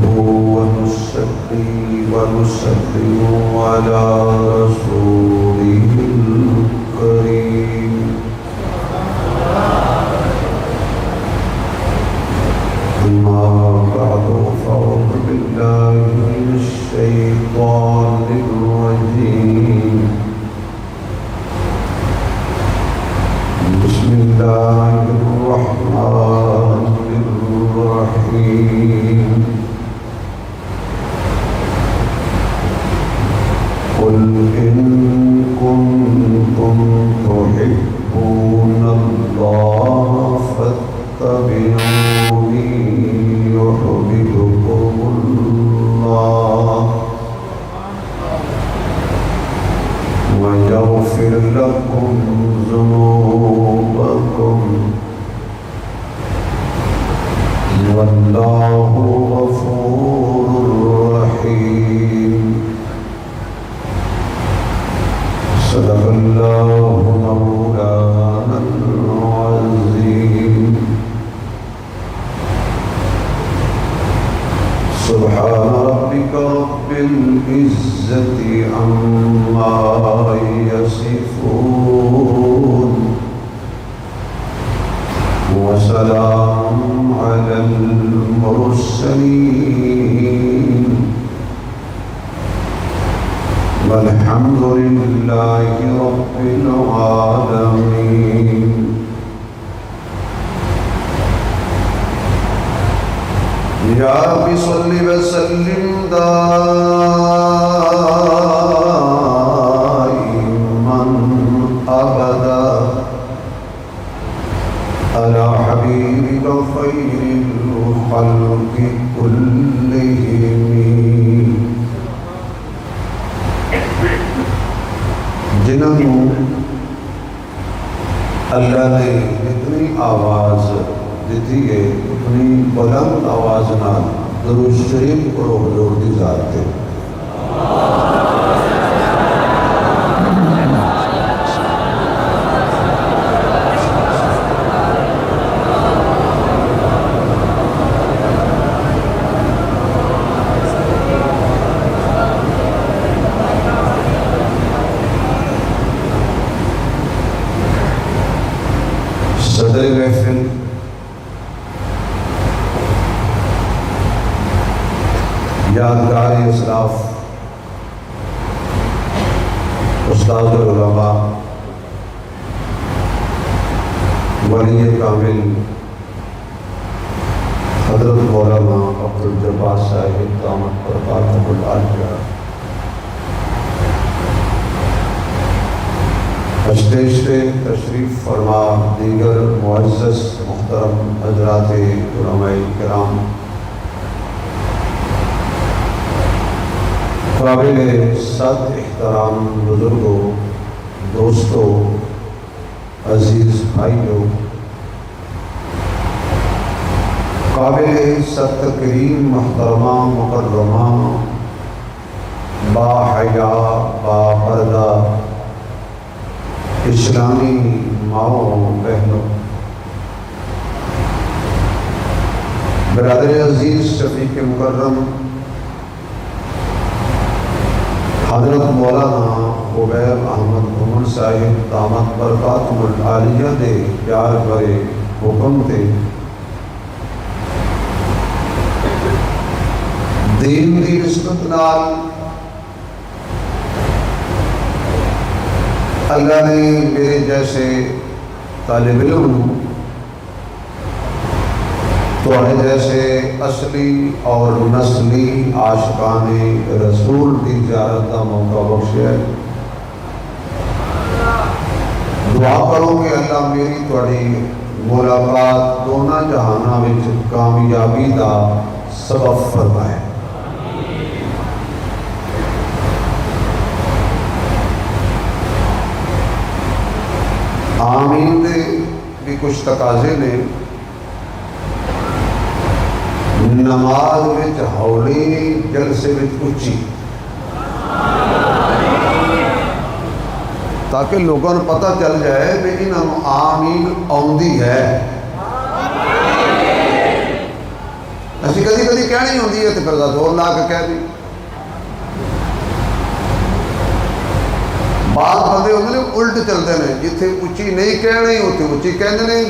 ونصلي ونسلم على رسوله الكريم أما بعد فأعوذ بالله من الشيطان الرجيم بسم الله الرحمن الرحيم قل إن كنتم تحبون الله فاتبعوني يحببكم الله ويغفر لكم ذنوبكم والله غفور رحيم صدق الله مولانا العظيم سبحان ربك رب العزة عما يصفون وسلام على المرسلين والحمد لله رب العالمين يا رب صل وسلم دائما أبدا على حبيبك خير الخلق كلهم جنہوں اللہ نے اتنی آواز دیتی ہے اتنی بلند آواز نال درود شریف پڑھو حضور دی ذات تے صدر محفل یادگار اسلاف استاد العلماء ولی کامل حضرت مولانا عبدالجبار صاحب دامت برکاتہ العالیہ اسٹیج پہ تشریف فرما دیگر معزز محترم حضرات علماء کرام قابل صد احترام بزرگوں دوستوں عزیز بھائیوں قابل صد تکریم محترمہ مکرمہ با حیا با پردہ اسلامی ماؤں بہنوں برادر عزیز شفیق مکرم حضرت مولانا عبید احمد گھومن صاحب دامت برکاتہ العالیہ دے پیار بھرے حکم تے دین دی نسبت نال اللہ نے میرے جیسے طالب علم تھوڑے جیسے اصلی اور نسلی عاشقان رسول کی زیارت کا موقع بخشے دعا کرو کہ اللہ میری تھوڑی ملاقات دونوں جہانوں میں کامیابی کا سبب فرمائے آمین دے بھی کچھ تقاضے نے نماز وچ ہولی جلسے وچ اچھی تاکہ لوگوں کو پتہ چل جائے کہ انہوں آمین آندی ہے اسی کدی کدی کہنی ہوتی ہے تو پھر زور لا کے کہہ دی. بعض بندے ہوتے ہیں الٹ چلتے ہیں، جتنے اچھی نہیں کہنی اتنے اچھی کہتے ہیں،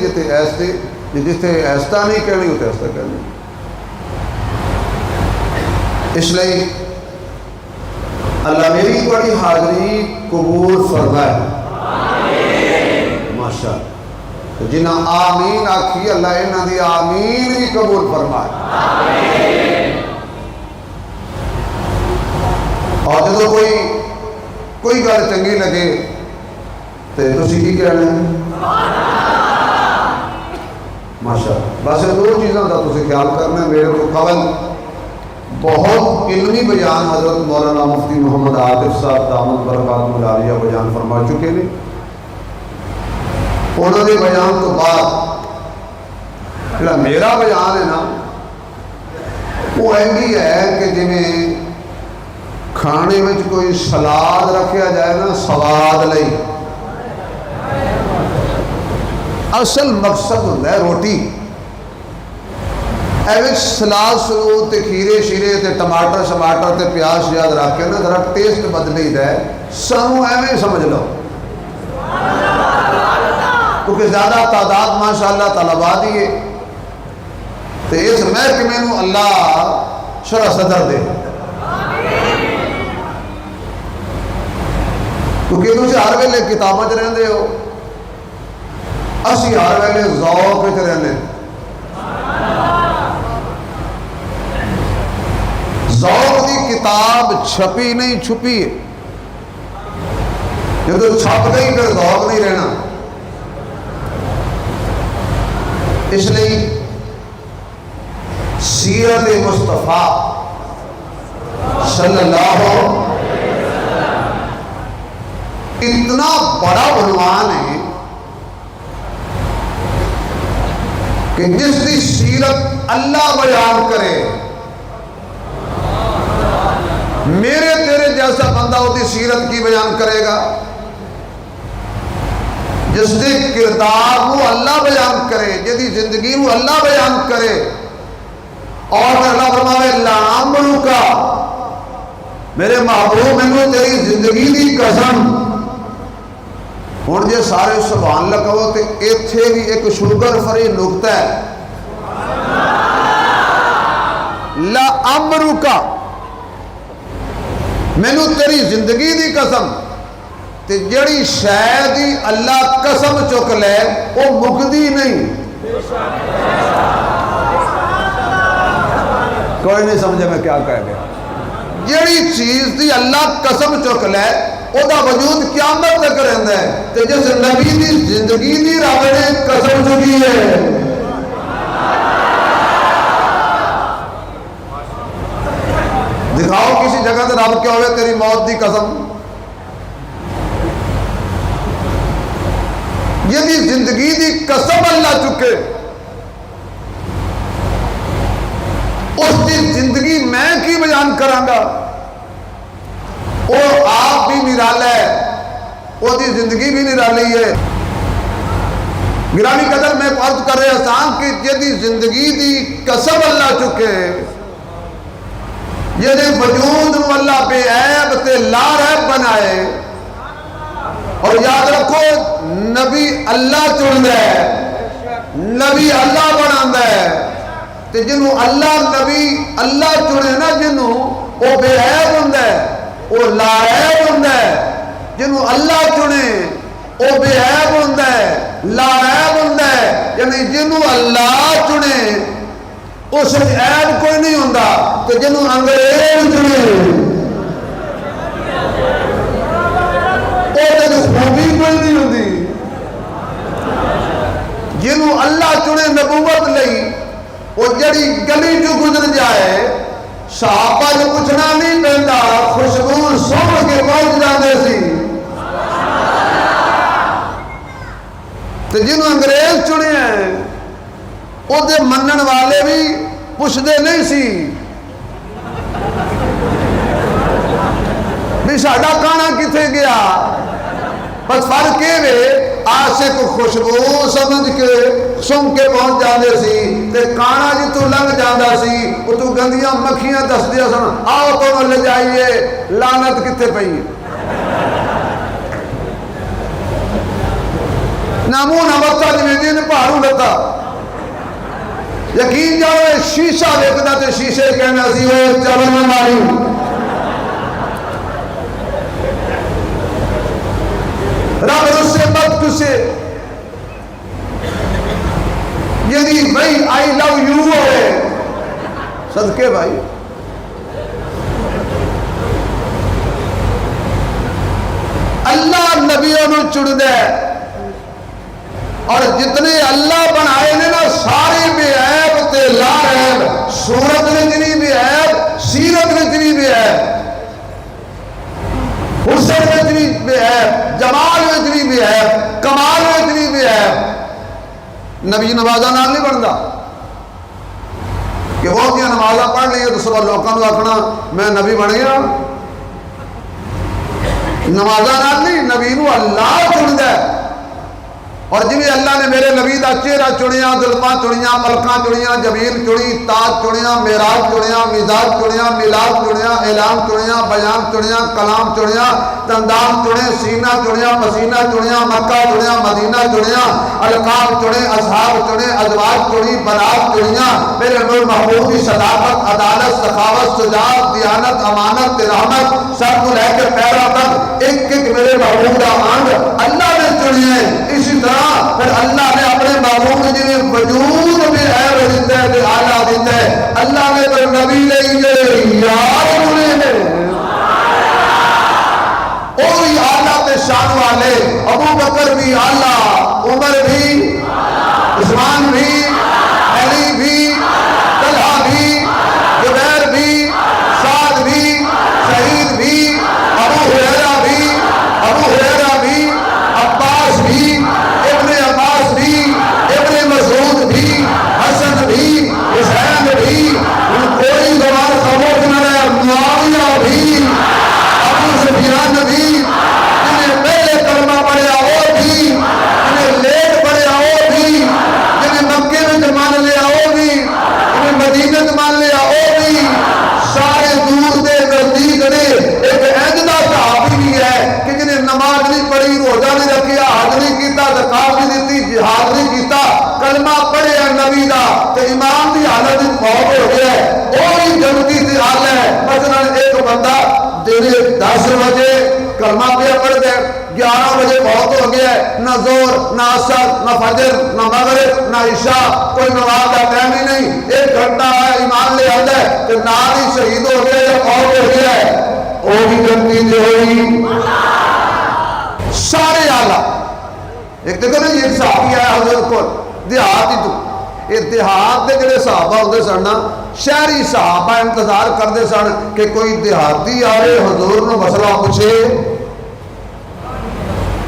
جتنے ایستا نہیں کہنی اتنے ایستا کہتے ہیں. اس لیے اللہ میری بڑی حاضری قبول فرمائے. ماشاء اللہ جنہیں آمین آکھی اللہ انہاں دی آمین بھی قبول فرمائے. اور جب کوئی گل چنگی لگے تو تسی کی کہنا ہے؟ ماشاء اللہ. بس دو چیزوں کا تسی خیال کرنا. میرے کو قبل بہت علمی بیان حضرت مولانا مفتی محمد عاطف صاحب دامت برکاتہ العالیہ بیان فرما چکے ہیں. انہوں نے بیان تو بعد جڑا میرا بیان ہے نا وہ ایسی ہے کہ جنہیں کھانے میں کوئی سلاد رکھا جائے نا سواد لئی، اصل مقصد ہوتا ہے روٹی. ایویں سلاد سلود تے کھیرے شیرے تے ٹماٹر شماٹر تے پیاز شیاز رکھ کے نا ذرا ٹیسٹ بدلی ہے. سانو ایویں سمجھ لو کیونکہ زیادہ تعداد ماشاءاللہ طلباء دی ہے تو اس محکمے نو اللہ شرح صدر دے. کیونکہ تسی ہر ویلے کتاباں چ رہندے ہو، اسی ہر ویلے ذوق وچ رہندے. ذوق دی کتاب چھپی نہیں چھپی ہے. جب چھپ گئی پھر ذوق نہیں رہنا. اس لیے سیرت مصطفیٰ صلی اللہ علیہ وسلم اتنا بڑا عنوان ہے کہ جس کی سیرت اللہ بیان کرے، میرے تیرے جیسا بندہ ہوتی سیرت کی بیان کرے گا. جس نے کردار کو اللہ بیان کرے، جدی زندگی کو اللہ بیان کرے. اور اللہ فرماوے لعمرک، میرے محبوب میں تیری زندگی دی قسم. ہوں جی سارے سبحان اللہ کہو تو اتنے بھی ایک شوگر فری نقطہ ہے. لعمرک مینو تیری زندگی دی قسم. تے جڑی شے دی اللہ قسم چک لے وہ مکدی نہیں. کوئی نہیں سمجھے میں کیا کہہ گیا. جڑی چیز دی اللہ قسم چک لے او دا وجود قیامت تک رہندا ہے. تے جس نبی دی زندگی دی رب نے قسم چکی ہے، دکھاؤ کسی جگہ تے رب کیا ہوئے تیری موت دی قسم. یہ زندگی دی قسم اللہ چکے، اس دی زندگی میں کی بیان کراں گا. وہ آپ بھی نرالا ہے، وہ دی زندگی بھی نرالی ہے. گرامی قدر میں عرض کر رہے آسان کہ یہ زندگی دی قسم اللہ چکے. یہ وجود نو اللہ بے عیب تے لا عیب بنائے. اور یاد رکھو نبی اللہ چنتا ہے، نبی اللہ بنا ہے. تے جنوں اللہ نبی اللہ چنے نا جنوں وہ بے عیب ہوندا ہے، وہ لا عیب ہوندا ہے. جنوں اللہ چنے وہ بے عیب ہوندا ہے، لا عیب ہوندا ہے. یعنی جنوں اللہ چنے اس عیب کوئی نہیں ہوندا. تے جنوں انگریز چنے خوبی کوئی نہیں ہوتی. جنہوں اللہ چنے نبوت لئی وہ جڑی گلی جو گزر جائے صحابہ جو پوچھنا نہیں پہنتا، خوشبو سونگ کے پہنچ جاتے سی. تو جنہوں انگریز چنے ہیں وہ دے منن والے بھی پوچھتے نہیں سی بھی ساڈا کھانا کتنے گیا. بس فرق یہ ہے عاشق خوشبو سمجھ کے سن کے پہنچ جاندے سی تے کانا جتوں لنگ جاندا سی اتوں گندیاں مکھیاں دسدیاں سن آؤ تو لے جائیے لعنت کتے پئی نامو نمتا جی نے پہاڑوں لتا یقین جاؤ شیشہ دیکھتا تے شیشے کہنا سی وہ چلو نہ ماری رب اس سے مت کسے یعنی بھائی آئی لو یو ہے صدقے بھائی اللہ نبیوں نے چڑھ دے اور جتنے اللہ بنائے نے نا سارے بے عیب تے لا عیب صورت میں جنی بے عیب سیرت میں جنی بے عیب حسن میں جنی بے عیب جمال میں جنی بے عیب کمال میں جنی بے عیب نبی نمازہ نال نہیں بندا کہ وہ کیا نمازہ پڑھ لئے تو صبح لوکاں نو آکھنا میں نبی بن گیا نمازہ نال نہیں نبی نو اللہ چن دے اور جی اللہ نے میرے نبی دا چہرہ چڑیاں ظلماں چڑیاں ملکاں چڑیاں جبیل چڑی تاج چڑیاں معراج چڑیاں مزاج چڑیاں میلاد چڑیاں اعلام چڑیاں بیان چڑیاں کلام چڑیاں تندام چڑے سینہ چڑیاں پسینہ چڑیاں مکہ چڑیاں مدینہ چڑیاں القاب چڑے اصحاب چڑے ازواج چڑی بنات چڑیاں میرے نور محبوب کی صداقت عدالت سخاوت شجاعت دیانت امانت رحمت سر کو لے کے پیروں تک ایک ایک میرے محبوب کا آنگ اللہ نے چڑی ہے اسی طرح پھر اللہ نے اپنے محبوب جی وجود میں عیب دیتا ہے اعلیٰ دیتا ہے اللہ نے پر نبی لے یار بنے وہی اعلیٰ تے شان والے ابو بکر بھی اعلیٰ عمر بھی عثمان بھی علی بھی طلحہ بھی زبیر بھی سعد بھی سعید بھی ابو ہریرہ بھی عباس بھی ابن عباس بھی ابن مسعود بھی حسن بھی حسین بھی کوئی زبان خاموش نہ رہے معاویہ بھی ابو سفیان بھی جنہیں پہلے کلمہ پڑھیا وہ بھی جنہیں لیٹ پڑھیا وہ بھی جنہیں مکے میں مان لیا وہ بھی جنہیں مدینہ میں مان لیا وہ بھی سارے دور دے نزدیک نے ایک ایجدہ صحابی بھی ہے کہ جنہیں نماز نہیں پڑھی روزہ نہیں رکھیا حج نہیں کیتا زکات نہیں دیتی جہاد نہیں کیتا کلمہ پڑھے نبی دا تو امام دی حالت موت ہو گیا ہے وہ بھی جنتی دی حال ہے مثلا ایک بندہ دیر 10 بجے کلمہ پہ پڑھ دے 11 بجے موت ہو گیا ہے نہ زور نہ عصر نہ فجر نہ مغرب نہ عشاء کوئی نماز کا ٹائم ہی نہیں 1 گھنٹہ ہے ایمان لے آتا ہے کہ نال ہی شہید ہو گیا یا موت ہو گیا ہے وہ بھی جنتی دی ہوئی سارے آلہ ایک دیکھو نا یہ صحابی آیا حضرت کو دیہات ہی تو یہ دیہات دے جڑے صحابہ ہوتے سن شہری صحابہ انتظار کرتے سن کہ کوئی دیہاتی آئے حضور نے مسئلہ پوچھے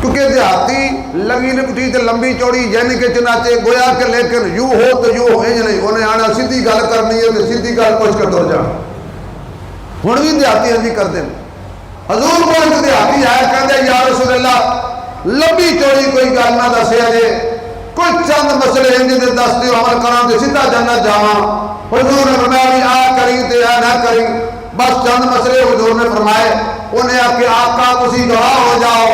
کیونکہ دیہاتی لگی لپٹی تے لمبی چوڑی یعنی کہ چنانچہ گویا کہ لیکن یوں ہو تو یوں ہو نہیں انہیں آنا سیدھی گل کرنی ہے تو سیدھی گل پوچھ کر دور جانا ہن بھی دیہاتی ہنجی کرتے ہیں حضور کو ایک دیہاتی آیا کہتے یا رسول اللہ لمبی چوڑی کوئی گل نہ دسیا جے کوئی چند مسئلے انج دے دس دیو عمل کراں تے سیدھا جنت جاواں حضور نے فرمایا بھی آ کری تے آ نہ کری بس چند مسئلے حضور نے فرمائے انہیں آ کہ آقا تسی گواہ ہو جاؤ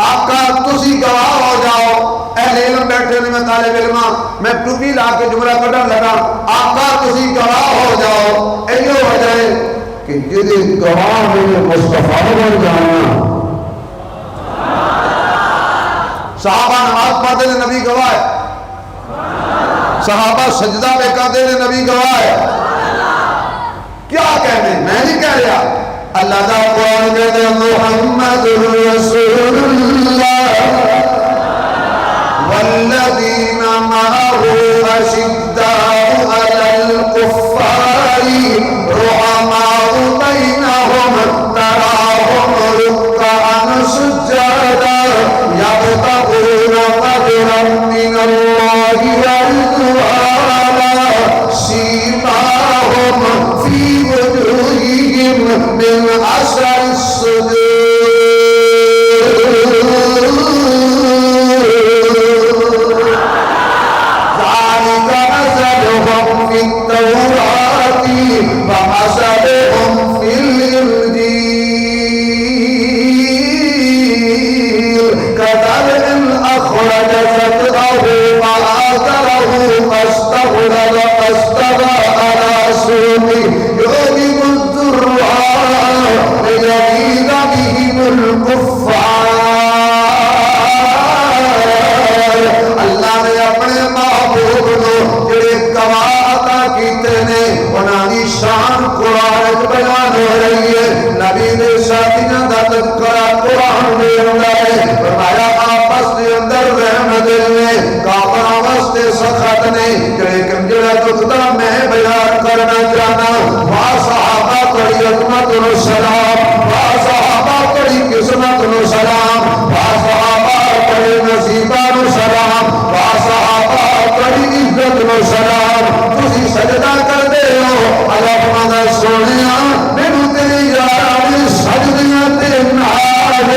آقا تسی گواہ ہو جاؤ اہل علم بیٹھے نے میں طالب علم میں ٹوپی لا کے جملہ کڈن لگا آقا تسی گواہ ہو جاؤ ایو وجہ ہے کہ جدے گواہ میں مصطفیٰ بن جانا صحابہ نماز پڑھتے ہیں نبی گواہ ہے صحابہ سجدہ پہ کرتے ہیں نبی گواہ ہے کیا کہنے میں نہیں کہہ رہا اللہ دا قرآن کہتے ہیں محمد رسول اللہ والذین معه اشداء علی الکفار رحماء بینہم تراہم رکعا سجدا یبتغون فضلا من اللہ ورضوانا سیماہم فی وجوہہم من اثر السجود بیان ہو رہی ہے، نبی دے ساتھیاں دا تذکرہ قرآن دے اندر ہے، فرمایا آپس دے اندر رحم دل نے، کافراں واسطے سخت نے، لیکن جڑا دکھدا میں بیان کرنا چاہنا، وا صحابہ کڑی عظمت و سلام، وا صحابہ کڑی قسمت و سلام، وا صحابہ کڑی نصیبہ و سلام، وا صحابہ کڑی عزت و سلام، تسی سجدہ کر دے ہو اللہ مانا سونیا مینوں تیری یاری سجدیاں تے نال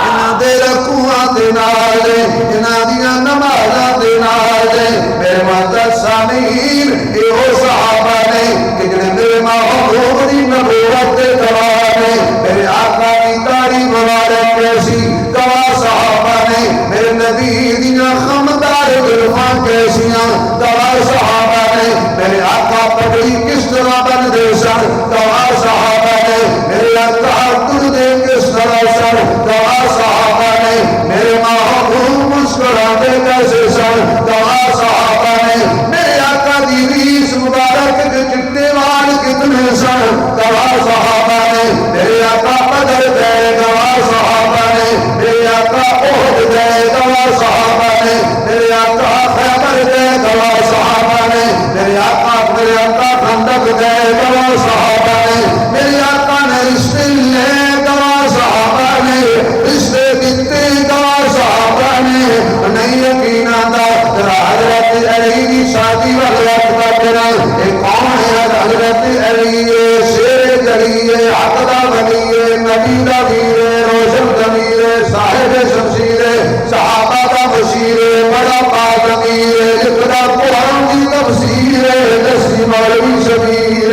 انہاں دے رکوعاں دے نال انہاں دیاں نمازاں دے نال میرے معزز سامعین اے او صحابہ نے کہ جڑے میرے محبوب دی نبوت دے گواہ نے، میرے آقا دی تعریف مبارک کیسی گواہ صحابہ نے، میرے نبی دیاں خمدار زلفاں کیسیاں گواہ صحابہ نے، میرے آقا پگڑی کس طرح بن دے سن گواہ صحابہ نے، میرے آقا دردے کس طرح سن گواہ صحابہ نے، میرے محبوب مسکراتے کیسے سن گواہ صحابہ نے، میرے آقا دی ریس مبارک کے چٹے وال کتنے سن گواہ صحابہ نے، میرے آقا بدر گئے گواہ صحابہ نے، میرے آقا احد گئے گواہ صحابہ نے، میرے آقا خیبر گئے گواہ صحابہ نے، میرے آقا خندق گئے گواہ صحابہ نے، میرے آقا نے رشتے لے گواہ صحابہ نے، رشتے دیتے گواہ صحابہ نے، نہیں یقین آتا حضرت علی کی شادی وغیرہ کرنا ایک کون ہے حضرت علی شیر جلی حق دا ولی نبی دا ویر روشن ضمیر صاحب شمشیر صحابہ دا بشیر بڑا پاک امیر لکھدا قرآن کی تفسیر دستی مولوی شبیر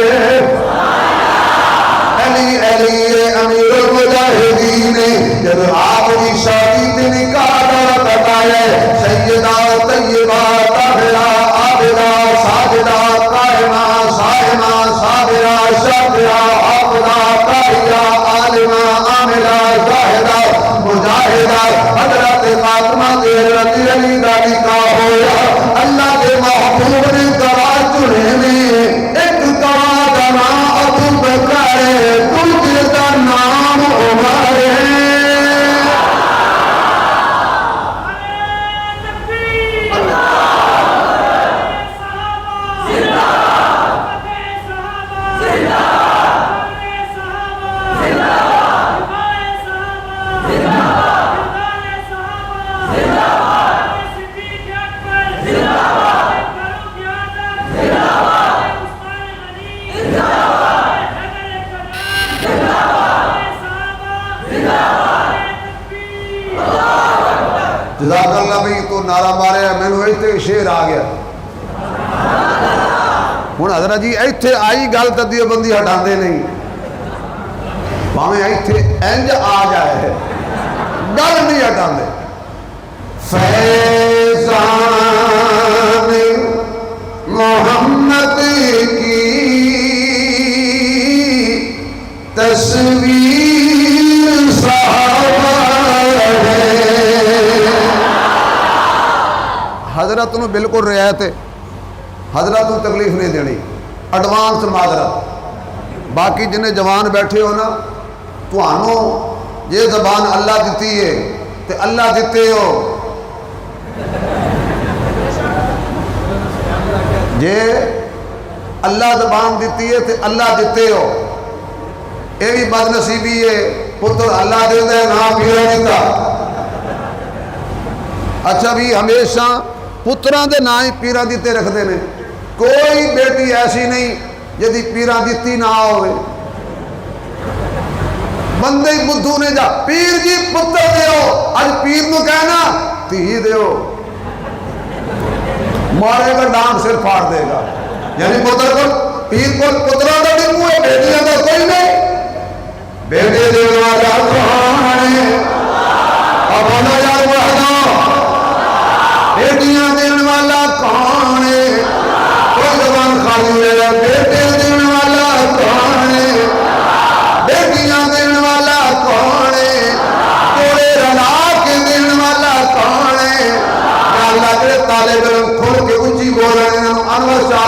علی علی امیر المجاہدین جب آپ کی شادی تے نکاح دا پتہ ہے سیدہ طیبہ طاہرہ عابدہ ساجدہ قائمہ صائمہ صابرہ شاکرہ حافظہ قاریہ عالمہ عاملہ زاہدہ مجاہدہ حضرت فاطمہ تے حضرت علی دا نکاح ہویا، اللہ کے محبوب نے گواہ چنے میں ایک گواہ دا نام ابو بکر ہے، دوسرے دا نام عمر ہے۔ جزاک اللہ بھائی تو نعرہ مارے میں نے ایتھے شیر آ گیا ہوں حضرت جی ایتھے آئی گل تو دیوبندی ہٹاندے نہیں بھاویں ایتھے انج آ جائے گل نہیں ہٹاندے فیضان محمد کی تصویر صحابہ حضرت نو بالکل رعایت ہے، حضرت نو تکلیف نہیں دینی، ایڈوانس معذرت، باقی جنہیں جوان بیٹھے ہو نا تھانوں یہ زبان اللہ دیتی ہے تے اللہ دیتے ہو جے اللہ زبان دیتی ہے تے اللہ دیتے ہو، یہ بھی بد نصیبی ہے پتر اللہ دیتا ہے نہ پیرا دیتا۔ اچھا بھی ہمیشہ پتران دے نہ ہی پیرا دیتے رکھ دینے، کوئی بیٹی ایسی نہیں جدی پیرا دیتی نہ ہوئے، بندے بدھو نے جا پیر جی پتر دیو، آج پیر نو کہنا تھی دیو، مارے گا ڈانگ سر پھاڑ دے گا، یعنی پتر کو پیر کو پتران دا ڈنگو ہے، بیٹیاں دا کوئی نہیں، بیٹے دیو والا کہانے اب ہونا یار وحدہ بیٹیاں دین والا کون ہے، کوئی زبان خالی ہے، بیٹے دین والا کون ہے، بیٹیاں دین والا کون ہے، توڑے رلا کے دین والا کون ہے، یا اللہ کے طالب علم کھول کے اونچی بول رہے ہیں، انور شاہ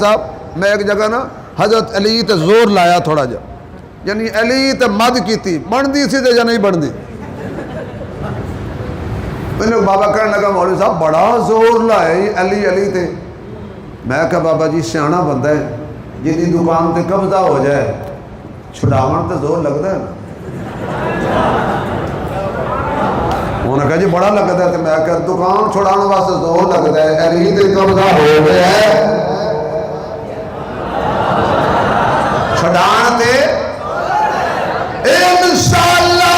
صاحب میں ایک جگہ نا حضرت علی تے زور لایا تھوڑا جا، یعنی علی تے مد کیتی، بندی سی تے یا نہیں بندی؟ میں بابا کہنے لگا مولوی صاحب بڑا زور لائے علی علی تے. میں کہا بابا جی سیاح بندہ ہے، جی دکان تے قبضہ ہو جائے چھڑاون تے زور لگتا ہے نا. انہوں نے کہا جی بڑا لگتا ہے. تو میں کہا دکان چھڑانے واسطے زور لگتا ہے، علی تے قبضہ ہو گیا ہے چھڑان تے انشاءاللہ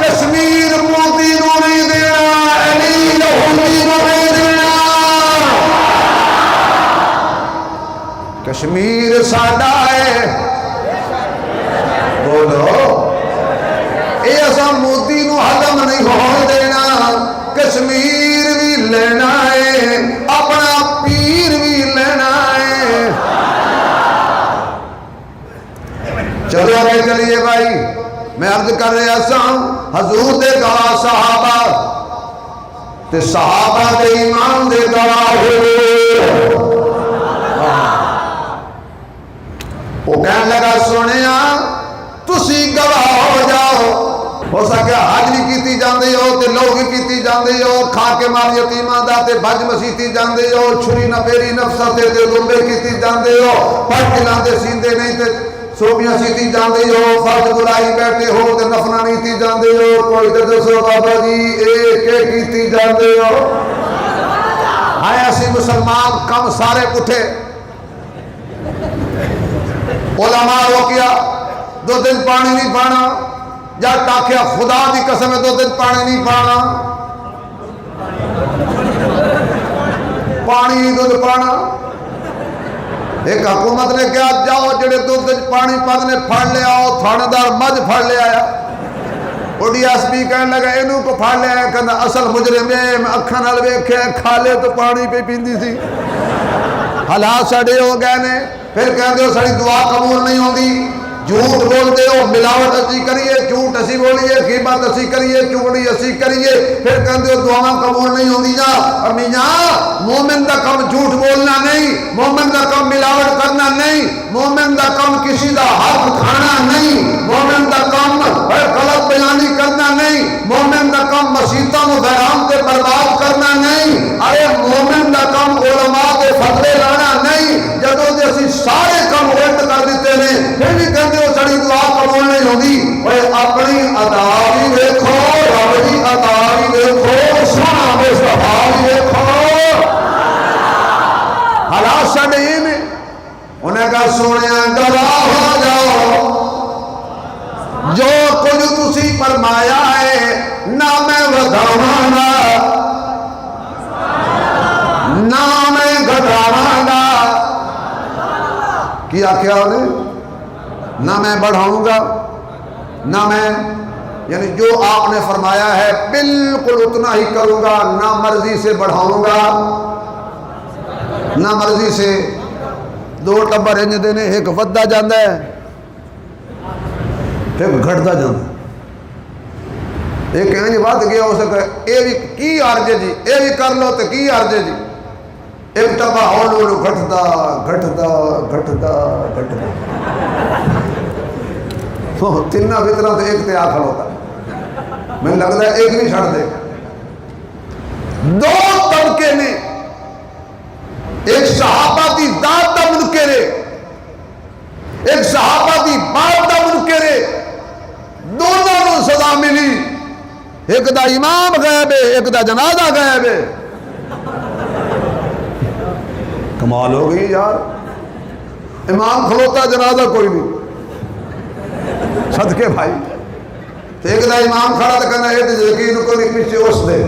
کشمیر مودی نو نہیں دینا، علی یہودی نو نہیں دینا. کشمیر ساڈا ہے، بولو اے اساں مودی نو حلم نہیں ہون دینا. کشمیر بھی لینا ہے، اپنا پیر بھی لینا ہے. چلو آگے چلیے بھائی. میں عرض کر رہا سا حضور دے گواہ صحابہ تے صحابہ دے ایمان دے گواہ ہوئے. وہ کہنے لگا سنیا تسی گواہ ہو جاؤ. ہو سکیا حج بھی کیتی جاندے ہو تے لوگ بھی کیتی جاندے ہو، کھا کے مار یتیماں دا تے بھج مسیتی جاندے ہو، چھری نہ پیری نفسہ تے دمبے کیتی جاندے ہو، پڑھ کلاں دے سیندے نہیں تے سوبیاں سیتی جاندے ہو، فرض بلائی بیٹھے ہو تے نفنا نیتی جاندے ہو. کوئی تے دسو بابا جی اے کے کیتی جاندے ہو؟ ہائے اسی مسلمان کم سارے پٹھے. علماء ہو کیا 2 دن پانی نہیں پانا، یا ٹاکیا خدا دی قسم ہے 2 دن پانی نہیں پانا، پانی دودھ پانا. ایک حکومت نے کیا جاؤ جڑے دودھ پانی پانے پھڑ لے آؤ، تھانے دار مجھ پھڑ لے آیا. او ڈی ایس پی کہنے لگا اینوں کو پھڑ لے آیا، کہنا اصل مجرم ہے میں اکھاں نال ویکھے کھا لے تو پانی پہ پیندی سی. حالات ساڈے ہو گئے نے. پھر کہندے ہو ساری دعا قبول نہیں ہوندی، جھوٹ بول دے ہو، ملاوٹ اسی کریے، جھوٹ اسی بولیے، غیبت اسی کریے، چگلی اسی کریے، پھر کہندے ہو دعاواں قبول نہیں ہوندیاں. اور میاں مومن دا کم جھوٹ بولنا نہیں، مومن دا کم ملاوٹ کرنا نہیں، مومن دا کم کسی دا حق کھانا نہیں، مومن دا کم غلط بیانی کرنا نہیں، مومن دا کم مسیتاں و غیرام تے برباد کرنا نہیں. ارے مومن دا کم علماء دے فتوے لانا نہیں. جدوں دے اسی سارے کم الٹ کر دیتے نے، پھر بھی کہندے ہو ساری دعا قبول نہیں ہوندی. اوے اپنی ادا بھی ویکھو، رب دی ادا بھی ویکھو، سونا مصطفیٰ بھی ویکھو. حالات ساڈے یہ نے. انہیں کہا سونیا گواہ ہو جاؤ جو کچھ تسی فرمایا ہے نہ میں ودھاواں گا نہ میں گھٹاواں گا. کیا کیا انہیں؟ نہ میں بڑھاؤں گا نہ میں، یعنی جو آپ نے فرمایا ہے بالکل اتنا ہی کروں گا، نہ مرضی سے بڑھاؤں گا نہ مرضی سے. 2 ٹبر انج دے نے، ایک ودھا جاندا ہے ایک گھٹدا جاندا ہے. ایک انج ود گیا اس کہ اے بھی کی عرض جی، اے بھی کر لو تے کی عرض جی. ایک ٹبا ہولو ہولو گھٹدا گھٹدا گھٹدا گھٹدا تینہ فطرہ تو ایک تے آخر ہوتا. میں لگتا ہے ایک بھی چھڑ دے. 2 طبقے نے، ایک صحابہ دی ذات دا منکر ہے، ایک صحابہ دی بات دا منکر ہے. دونوں کو سزا ملی. ایک دا امام غائب ہے، ایک دا جنازہ غائب ہے. کمال ہو گئی یار. امام کھلوتا جنازہ کوئی نہیں. صدقے بھائی ایک دا امام کھڑا تو کہنا ہے یقین کو نہیں پیچھے اس دے.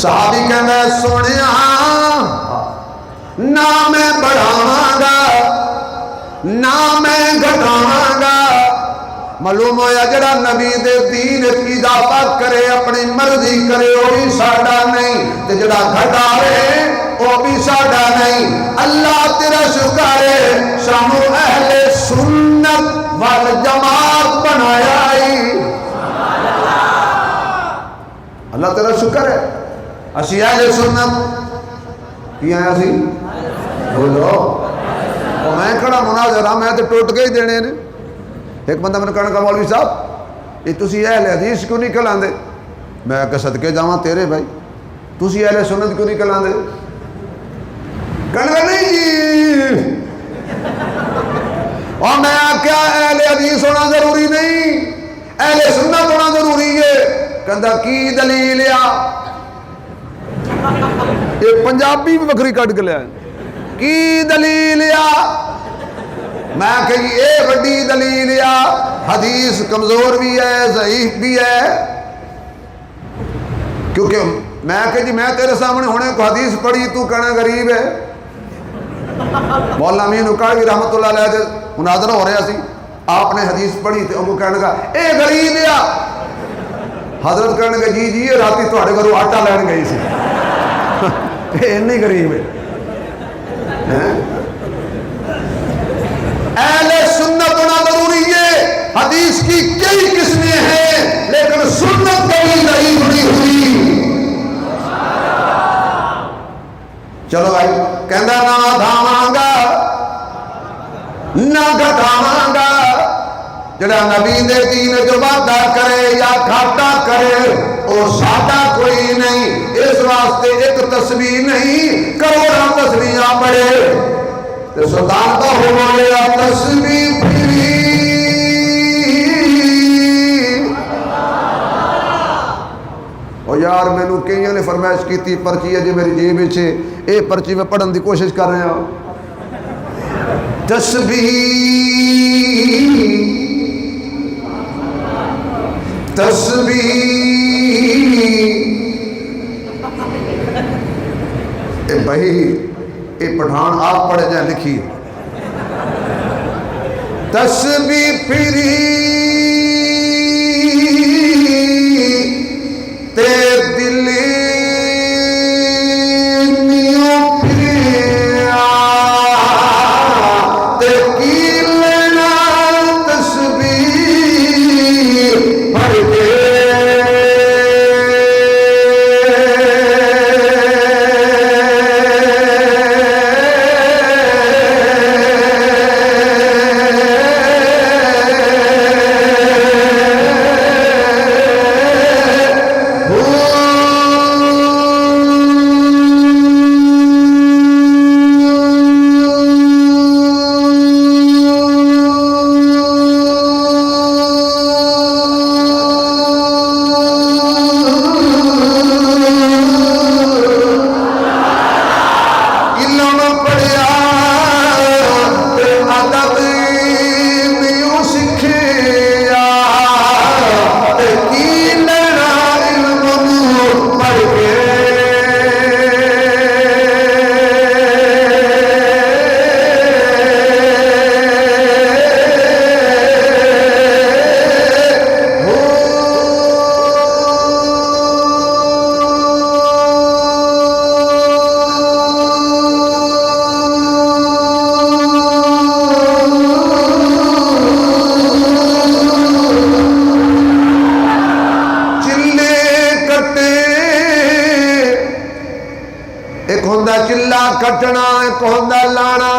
صحابی کہنا ہے سونیا نہ میں بڑھاواں گا نہ میں گھٹاواں گا. معلوم ہویا جڑا نبی دے دین اضافہ کرے اپنی مرضی کرے وہ بھی ساڈا نہیں، تے جڑا گھٹاوے وہ بھی ساڈا نہیں. اللہ تیرا شکر ہے سانو اہل سنت والجماعت بنایا ہی. اللہ تیرا شکر ہے اسی اہل سنت کی آیا سی بولو میں کھڑا مناظر ہاں میں تو ٹوٹ کے ہی دینے نے ایک بندہ میں نے کہنا مولوی صاحب یہ تسی اہل حدیث کیوں نہیں کھلاندے میں کہ صدقے جاواں تیرے بھائی تسی اہل سنت کیوں نہیں کھلاندے کہنے نہیں جی اور میں کیا اہل حدیث ہونا ضروری نہیں اہل سنت ہونا ضروری ہے کہندا کی دلیل ہے یہ پنجابی بھی بکری کٹ کے لیا کی دلیل ہے میں کہ جی اے بڑی دلیل ہے حدیث کمزور بھی ہے ضعیف بھی ہے کیونکہ میں کہ جی میں تیرے سامنے ہونے کو حدیث پڑھی تو کہنا غریب ہے مولانا امین اکاڑوی رحمت اللہ علیہ دے مناظرہ ہو رہا سی آپ نے حدیث پڑھی تو ان کو کہنے کا اے غریب ہے حضرت کہنے کا جی یہ راتی تھوڑے گھروں آٹا لین گئی سی نہیں غریب ہے اہل سنت ہونا ضروری ہے حدیث کی کئی قسمیں ہیں لیکن سنت کبھی ضعیف نہیں ہوئی چلو بھائی کہندا نہ دھاواں گا نہ گھٹاواں گا جڑا نبی دے دین جو وعدہ کرے یا گھاٹا کرے او ساڈا کوئی نہیں اس واسطے ایک تسبیح نہیں کروڑاں تسبیحاں پڑھے تے سلطان کا ہو گیا تسبیح پھری او یار مینوں کئیاں نے فرمائش کیتی پرچی ہے جی میری جیب وچ اے پرچی میں پڑھن دی کوشش کر رہے ہوں تسبیح اے بھائی اے پٹھان آپ پڑھے جائیں لکھی تسبیح پھری تے دلی نیوں پھریا تے کی لینا تسبیح پڑھ کے کٹنا ایک ہوندہ لانا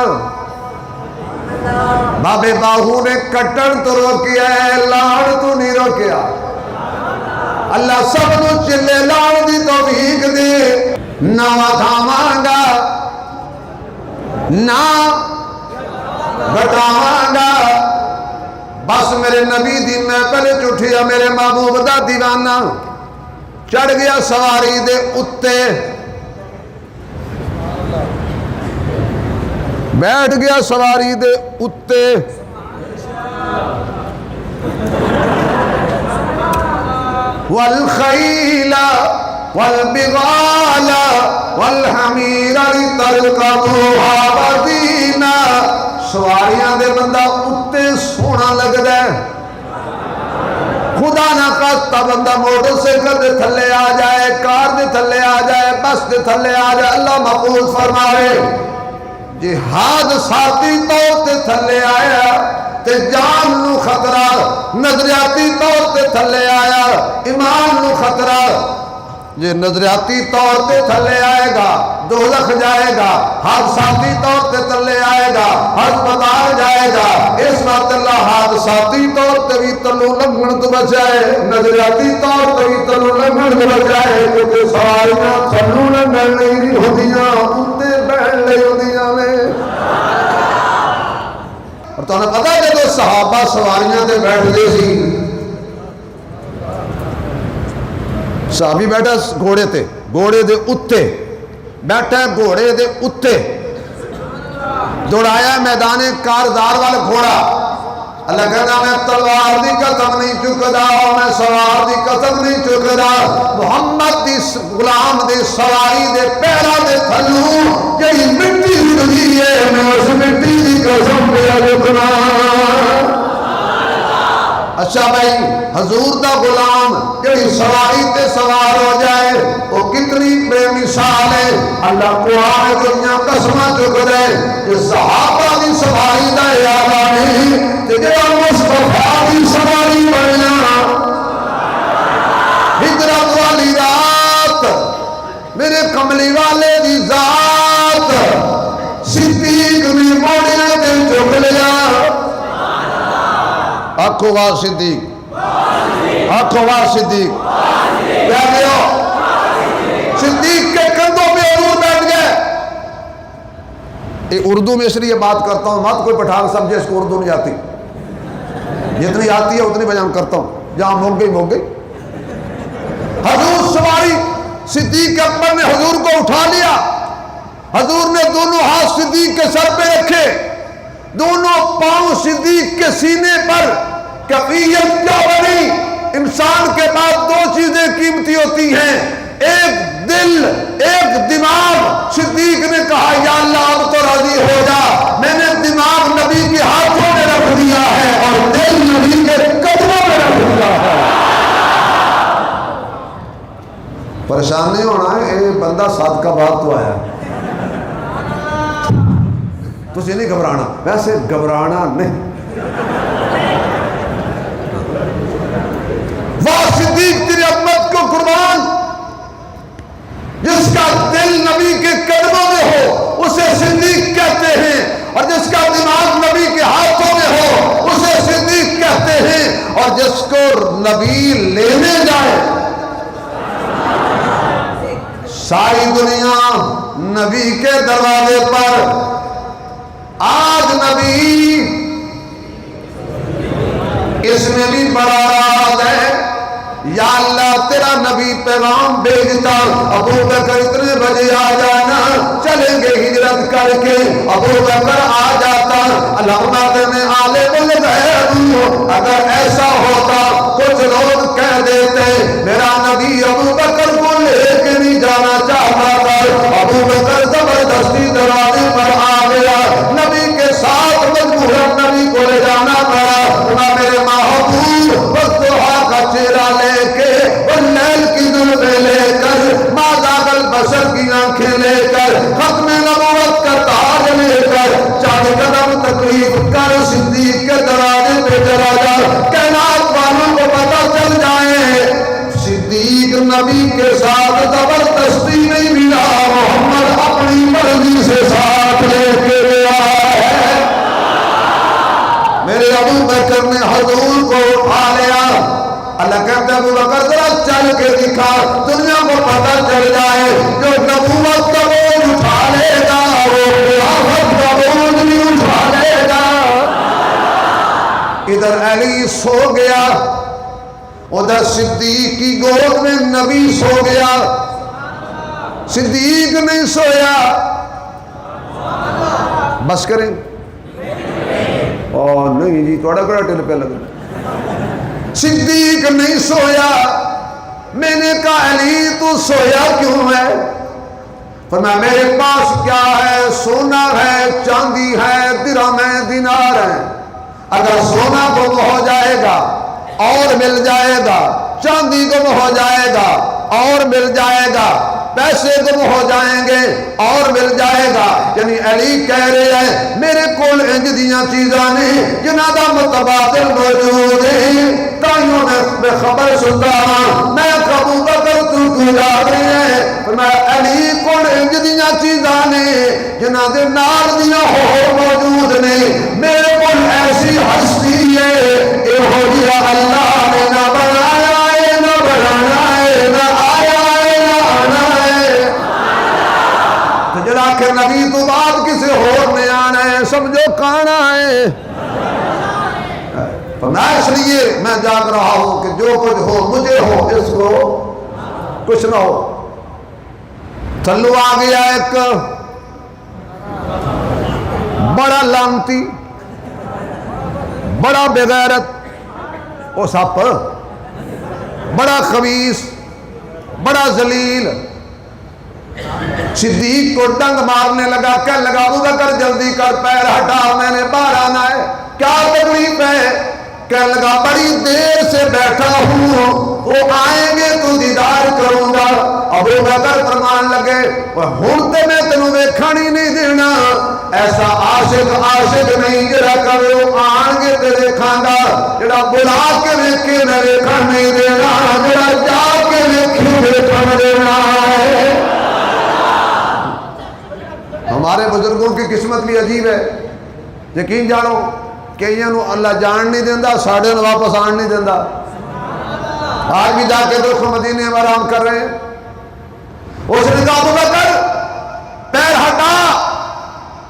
بابے باہو نے کٹن تو روکیا ہے لاڑ تو نہیں روکیا اللہ سب نو چلے لاڑ دی توفیق دے نہ وکھاواں گا نہ گھٹاواں گا بس میرے نبی دی میں پہلے چٹھیا میرے محبوب دا دیوانہ چڑھ گیا سواری دے اتے بیٹھ گیا سواری دے اتے والخیل والبغال والحمیر لترکبوها وزینا سواریاں دے بندہ اتے سونا لگدا ہے خدا نہ خواستہ بندہ موٹر سائیکل دے تھلے آ جائے کار دے تھلے آ جائے بس دے تھلے آ جائے اللہ محفوظ فرمائے جہاد ساتھی طور تے تھلے آیا تے جان نو خطرہ نظریاتی طور تے تھلے آیا ایمان نو خطرہ یہ نظریاتی طور پہ تھلے آئے گا دوزخ جائے گا، حادثاتی طور پہ تھلے آئے گا ہسپتال جائے گا، اس وقت اللہ حادثاتی طور پہ بھی تلو لنگن تو بچائے، نظریاتی طور پہ بھی تلو لنگن تو بچائے، کیونکہ سواریاں تلو لنگن نہیں ہوندیاں اتے بہن لئی ہوندیاں نے۔ اور تو نے پتا کہ تو صحابہ سواریاں تے بیٹھ گئے سی، صحابی بیٹھا گھوڑے تے، گھوڑے دے اتے بیٹھا گھوڑے دے اتے، دوڑایا میدان کاردار والا گھوڑا، اللہ کہنا میں تلوار دی قسم نہیں چکدا، میں سوار دی قسم نہیں چکدا، محمد دی غلام دی سواری دے پیرا دے تھلوں جڑی مٹی نکلی ہے میں اس مٹی دی قسم پہ رکنا۔ اچھا بھائی حضور دا غلام جڑی سواری تے سوار ہو جائے وہ کتنی بے مثال ہے۔ اللہ قرآن دنیا قسمہ چکدے کہ صحابہ دی سواری دا اعادہ نہیں تے جڑا مصطفیٰ دی سواری بننا ہجرت والی رات میرے کملی والے دی ذات صدیق نے موڑیاں تے چک لیا۔ آنکھوں وار صدیق، آنکھوں وار صدیق، کیا گیا صدیق کے کندھوں پہ حضور بیٹھ گئے۔ یہ اردو میں اس لیے بات کرتا ہوں، مت کوئی پٹھان سمجھے اس کو اردو نہیں آتی، جتنی آتی ہے اتنی بیان کرتا ہوں، جہاں موک گئی۔ حضور سواری صدیق اکبر نے حضور کو اٹھا لیا، حضور نے دونوں ہاتھ صدیق کے سر پہ رکھے، دونوں پاؤں صدیق کے سینے پر۔ کیفیت کیا بنی؟ انسان کے پاس دو چیزیں قیمتی ہوتی ہیں، ایک دل ایک دماغ۔ صدیق نے کہا یا اللہ اب تو راضی ہو جا، میں نے دماغ نبی کے ہاتھوں میں رکھ دیا ہے اور دل نبی کے قدموں میں رکھ دیا ہے۔ پریشان نہیں ہونا ہے، یہ بندہ صادقہ بات تو آیا، تجھے نہیں گھبرانا، ویسے گھبرانا نہیں۔ وہ صدیق تیری عظمت کو قربان، جس کا دل نبی کے قدموں میں ہو اسے صدیق کہتے ہیں، اور جس کا دماغ نبی کے ہاتھوں میں ہو اسے صدیق کہتے ہیں، اور جس کو نبی لینے جائے ساری دنیا نبی کے دروازے پر۔ آج نبی اس میں بھی بڑا راز ہے، یا اللہ تیرا نبی پیغام بھیجتا، ابو بکر اتنے بجے آ جانا، چلیں گے ہجرت کر کے، ابو بکر آ جاتا، علامات میں عالم الغیب۔ اگر ایسا ہوتا کچھ لوگ کہہ دیتے میرا نبی ابو بکر کو لے کے نہیں جانا چاہتا تھا، ابو بکر زبردستی دروازے پر آ گیا، نبی کے ساتھ مجبورن نبی کو لے جانا پڑا۔ میرے محبوب والضحیٰ کا چہرہ لے کے، واللیل کی ظلمیں لے کر، مازاغ البصر کی آنکھیں لے کر، ختم نبوت کا تاج لے کر، چاند قدم تکلیف کر صدیق کے دروازے پہ چلا جا، کائنات والوں کو پتہ چل جائے صدیق نبی کے ساتھ زبردستی نہیں ملا، محمد اپنی مرضی سے ساتھ لے کے گیا ہے۔ میرے ابو بکر نے حضور کو اٹھا لیا، اللہ کہتے ہیں ابو بکر ذرا چل کے دکھا، دنیا کو پتہ چل جائے، جو نبوت کا بوجھ اٹھا لے گا وہ خلافت کا بوجھ بھی اٹھا لے گا۔ ادھر علی سو گیا، ادھر صدیق کی گود میں نبی سو گیا، صدیق نہیں سویا۔ بس کریں اور نہیں جی تھوڑا بڑا ٹل پہ لگا، صدیق نہیں سویا۔ میں نے کہا علی تو سویا کیوں ہے؟ فرمایا میرے پاس کیا ہے، سونا ہے، چاندی ہے، درہم ہے، دینار ہے، اگر سونا گم ہو جائے گا اور مل جائے گا، چاندی گم ہو جائے گا اور مل جائے گا، پیسے گم ہو جائیں گے اور مل جائے گا۔ یعنی علی کہہ رہے ہیں میرے کول انج دیاں چیزاں نے جنہاں دا متبادل موجود ہے، تائیوں نے خبر سنتا ہاں، میں ابو بکر تو تو یاد ہے فرمایا علی کون انج دیاں چیزاں نے جنہاں دے نال دیاں ہور موجود نے میرے کول ایسی ہستی ہے ایہو جیا اللہ نے نہ بنایا ہے نہ بنانا ہے نہ آیا ہے نہ آنا ہے تو جڑا کہ نبی تو بعد کسی ہور نے آنا ہے سمجھو کانا ہے میں اس لیے میں جاگ رہا ہوں کہ جو کچھ ہو مجھے ہو اس کو کچھ نہ ہو چلو آ گیا ایک بڑا لانتی بڑا بغیرت وہ سپ بڑا خبیث بڑا ذلیل صدیق کو ڈنگ مارنے لگا کہنے لگا ابو بکر جلدی کر پیر ہٹا میں نے باہر آنا ہے کیا تکلیف ہے کہنے لگا بڑی دیر سے بیٹھا ہوں وہ آئیں گے تو دیدار کروں گا ابو بکر فرمان لگے ہن تے میں تینوں ویکھن ہی نہیں دینا ایسا عاشق نہیں جڑا کہے وہ آن گے تے ویکھاں گا جڑا بلا کے ویکھے میں ویکھن نہیں دینا جڑا جا کے ویکھے ویکھن دینا ہے ہمارے بزرگوں کی قسمت بھی عجیب ہے یقین جانو کئیوں نو اللہ جان نہیں دیندہ ساڑھے نو واپس آن نہیں دیندہ آج بھی جا کے دوست مدینے میں آرام کر رہے ہیں اس نے کہا ابو بکر پیر ہٹا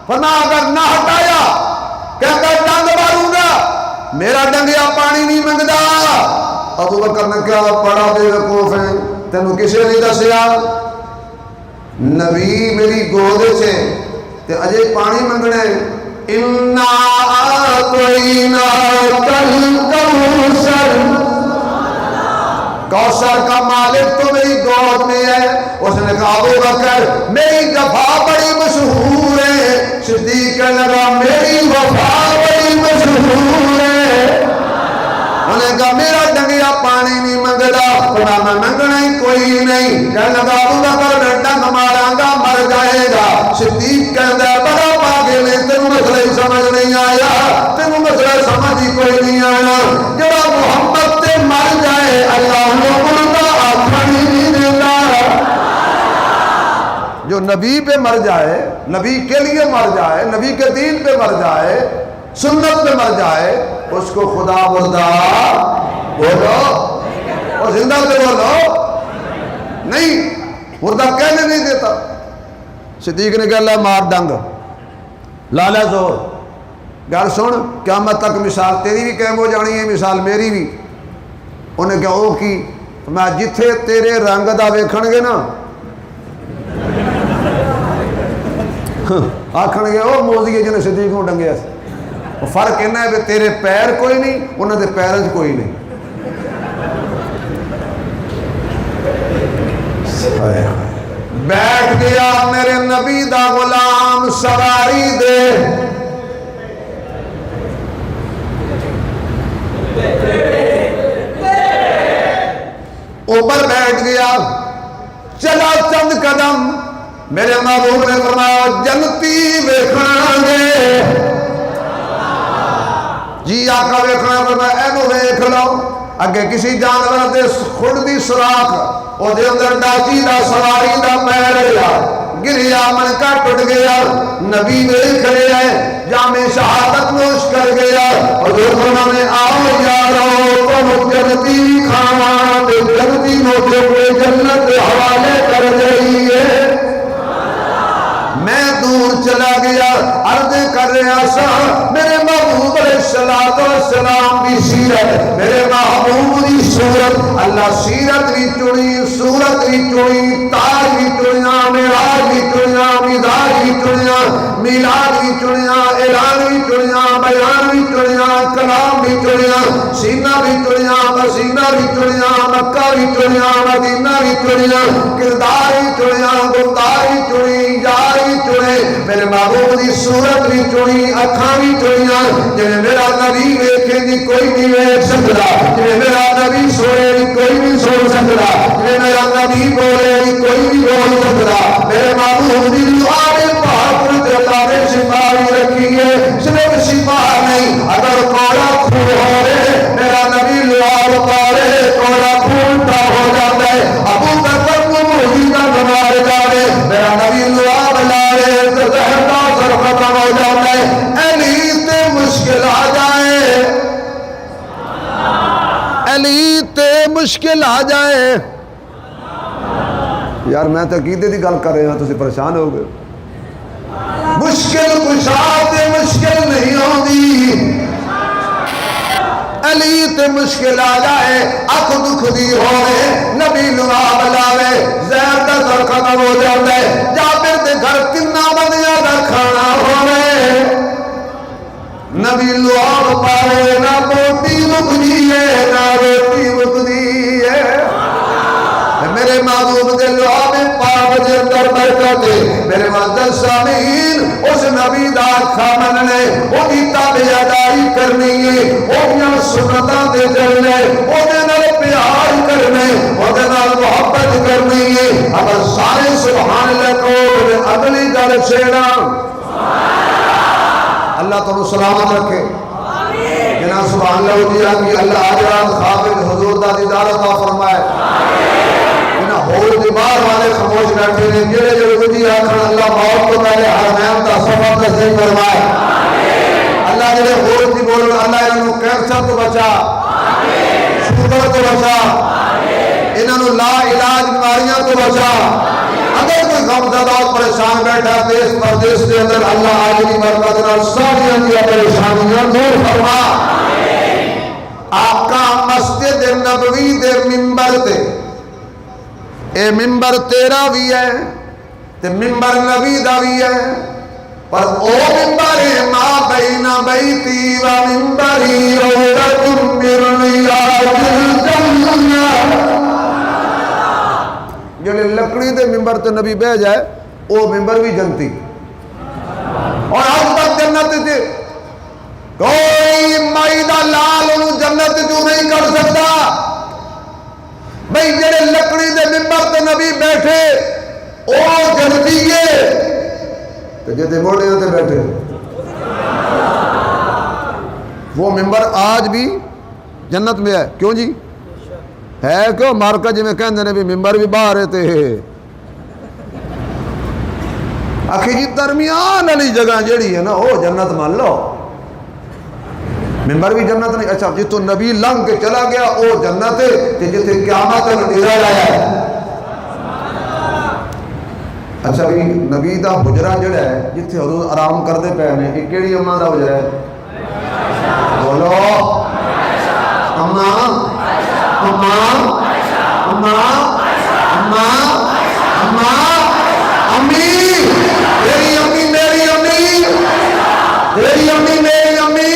فرما اگر نہ ہٹایا کہتا ڈنگ ماروں گا میرا ڈنگیا پانی نہیں منگدا ابو بکر نے کہا بڑا بے وقوف ہے تینوں کسے نہیں دسیا نبی میری گود سے تے اجے پانی منگنے اِنَّا أَعْطَيْنَاكَ الْكَوْثَرَ کوثر کا مالک تو میری گود میں ہے اس نے کہا ابو بکر میری وفا بڑی مشہور ہے صدیق کہنے لگا میری وفا بڑی مشہور ہے انہوں نے کہا میرا ڈنگیا پانی نہیں منگدا خدا میں منگنا ہی کوئی نہیں کہنے لگا ابو بکر میں ڈنگ ماراں گا مر جائے گا صدیق کہتا ہے بڑا پاگل ہے تینوں مسئلہ ہی سمجھ نہیں آیا تینوں مسئلہ سمجھ ہی کوئی نہیں آیا جڑا محمد تے مر جائے اللہ لوگوں کا آخر ہی نہیں دیتا جو نبی پہ مر جائے نبی کے لیے مر جائے نبی کے دین پہ مر جائے سنت پہ مر جائے اس کو خدا مردہ بولو اور زندہ پہ بولو نہیں مردہ کہنے نہیں دیتا صدیق نے کہا اللہ مار ڈنگ لالا زور گل سن قیامت تک مثال تیری بھی قائم ہو جانی ہے مثال میری بھی انہیں کہا او کی میں جتھے تیرے رنگ دا ویکھن گے نا آکھن گے او موزی جنہیں صدیق کو ڈنگیا فرق کہنا ہے کہ تیرے پیر کوئی نہیں انہوں نے پیرنج کوئی نہیں بیٹھ گیا میرے نبی دا غلام سواری دے اوپر بیٹھ گیا چلا چند قدم میرے محبوب نے فرمایا جنتی ویکھنا گے جی آقا ویکھنا فرمایا اینو ویکھ لو اگے کسی جانور دے خود دی سوراخ او دے اندر ڈاچی دا سواری دا پیر گیا گریا منکا ٹوٹ گیا نبی ویکھ رہے ہیں جامع شہادت نوش کر گیا حضور نے آؤ یارو تم جنتی کھانا تے جنتی موٹے ہوئے جنت حوالے کر جائیے میں دور چلا گیا عرض کر رہا سا میرے محبوب علیہ السلام کی سیرت میرے محبوب کی صورت اللہ سیرت بھی چنی صورت بھی چنی تاج بھی چنیا معراج بھی چنیا مزاج بھی چنیا میلاد بھی چنیا اعلان بھی چنیا بیان بھی چنیا کلام بھی چنیا سینہ بھی چنیا پسینہ بھی چنیا مکہ بھی چنیا مدینہ بھی چنیا کردار بھی چنیا گفتار بھی چنی یار بھی چنے میرے محبوب دی صورت بھی چنی اکھاں بھی چنیاں جنہیں میرا نبی ویکھے دی کوئی نہیں ویکھ سکتا جنہیں میرا نبی سوئے دی کوئی نہیں سو سکتا جنہیں میرا نبی بولے دی کوئی نہیں بول سکتا میرے محبوب دی دعا میں پاک اللہ نے شفا بھی رکھی ہے صرف شفا نہیں اگر کوڑا خون ہو رہے میرا نبی لعاب پارے کوڑا خون تا ہو جاتا ہے ابو بکر مشکل آ جائے. یار میں تو عقیدے کی گل کر رہا ہوں، تسی پریشان ہو گئے. مشکل کشا تے مشکل نہیں آتی. علی تے مشکل آ جائے، اکھ دکھ دی ہوئے، نبی لوا بلاوے، زہر دا در ختم ہو جاتا ہے. جابر دے گھر کنا بندیاں دا کھانا ہوئے، نبی لوا پاوے نہ روٹی مکدی ہے نہ روٹی مکدی ہے. میرے محبوب دے لعاب پاک دے اندر برکت ہے. میرے معزز سامعین، اس نبی دا کھامن نے وہ دی تابعداری کرنی ہے، وہ دیاں سنتاں دے چلنے، وہ دے نال پیار کرنے، وہ دے نال محبت کرنی ہے. اگر سارے سبحان اللہ کو اگلی گل چھیڑا، اللہ تعالیٰ سلامت رکھے. جناب سبحان اللہ ہو جی کہ اللہ آج رات خافق حضور دا دیدار عطا فرمائے. اور دیوار والے خاموش بیٹھے نے، جڑے جڑے وجی آخر اللہ موت کو پہلے حرمین دا سفر نصیب فرمائے. اللہ جڑے اور دی بولن اللہ انہوں کینسر تو بچا، شوگر تو بچا، انہوں لا علاج بیماریاں تو بچا. اگر کوئی غم زدہ اور پریشان بیٹھا دیس پردیس کے اندر اللہ آجری برکت نال ساریاں دیا پریشانیاں دور فرما. آقا مسجد نبوی دے منبر تے، اے ممبر تیرا بھی ہے تے ممبر نبی دا بھی ہے، پر او ممبر ما بین بیتی و ممبری روضۃ من ریاض الجنہ. جڑے لکڑی دے ممبر تے نبی بہ جائے او ممبر بھی جنتی. اور آج تک جنت تے کوئی مائی دا لال انہوں جنت جو نہیں کر سکتا. بھئی جڑے لکڑی دے ممبر تے نبی بیٹھے او جنتی ہے، تو جتے موڑے ہوتے بیٹھے وہ ممبر آج بھی جنت میں ہے. کیوں جی ہے کیوں مارکا جی میں کہندے نے بھی ممبر بھی باہر رہتے ہیں. آخی جی درمیان علی جگہ جیڑی ہے نا وہ جنت مان لو، ممبر بھی جنت نہیں. اچھا جتوں نبی لنگ کے چلا گیا او جنت ہے، جتے قیامت تک ڈیرا لایا ہے. اچھا بھی نبی دا حجرہ جڑا ہے جتھے حضور آرام کردے پے نے، یہ کیڑی اماں دا حجرہ ہے؟ بولو اماں اماں اماں اماں اماں امی، میری امی میری امی میری امی میری امی.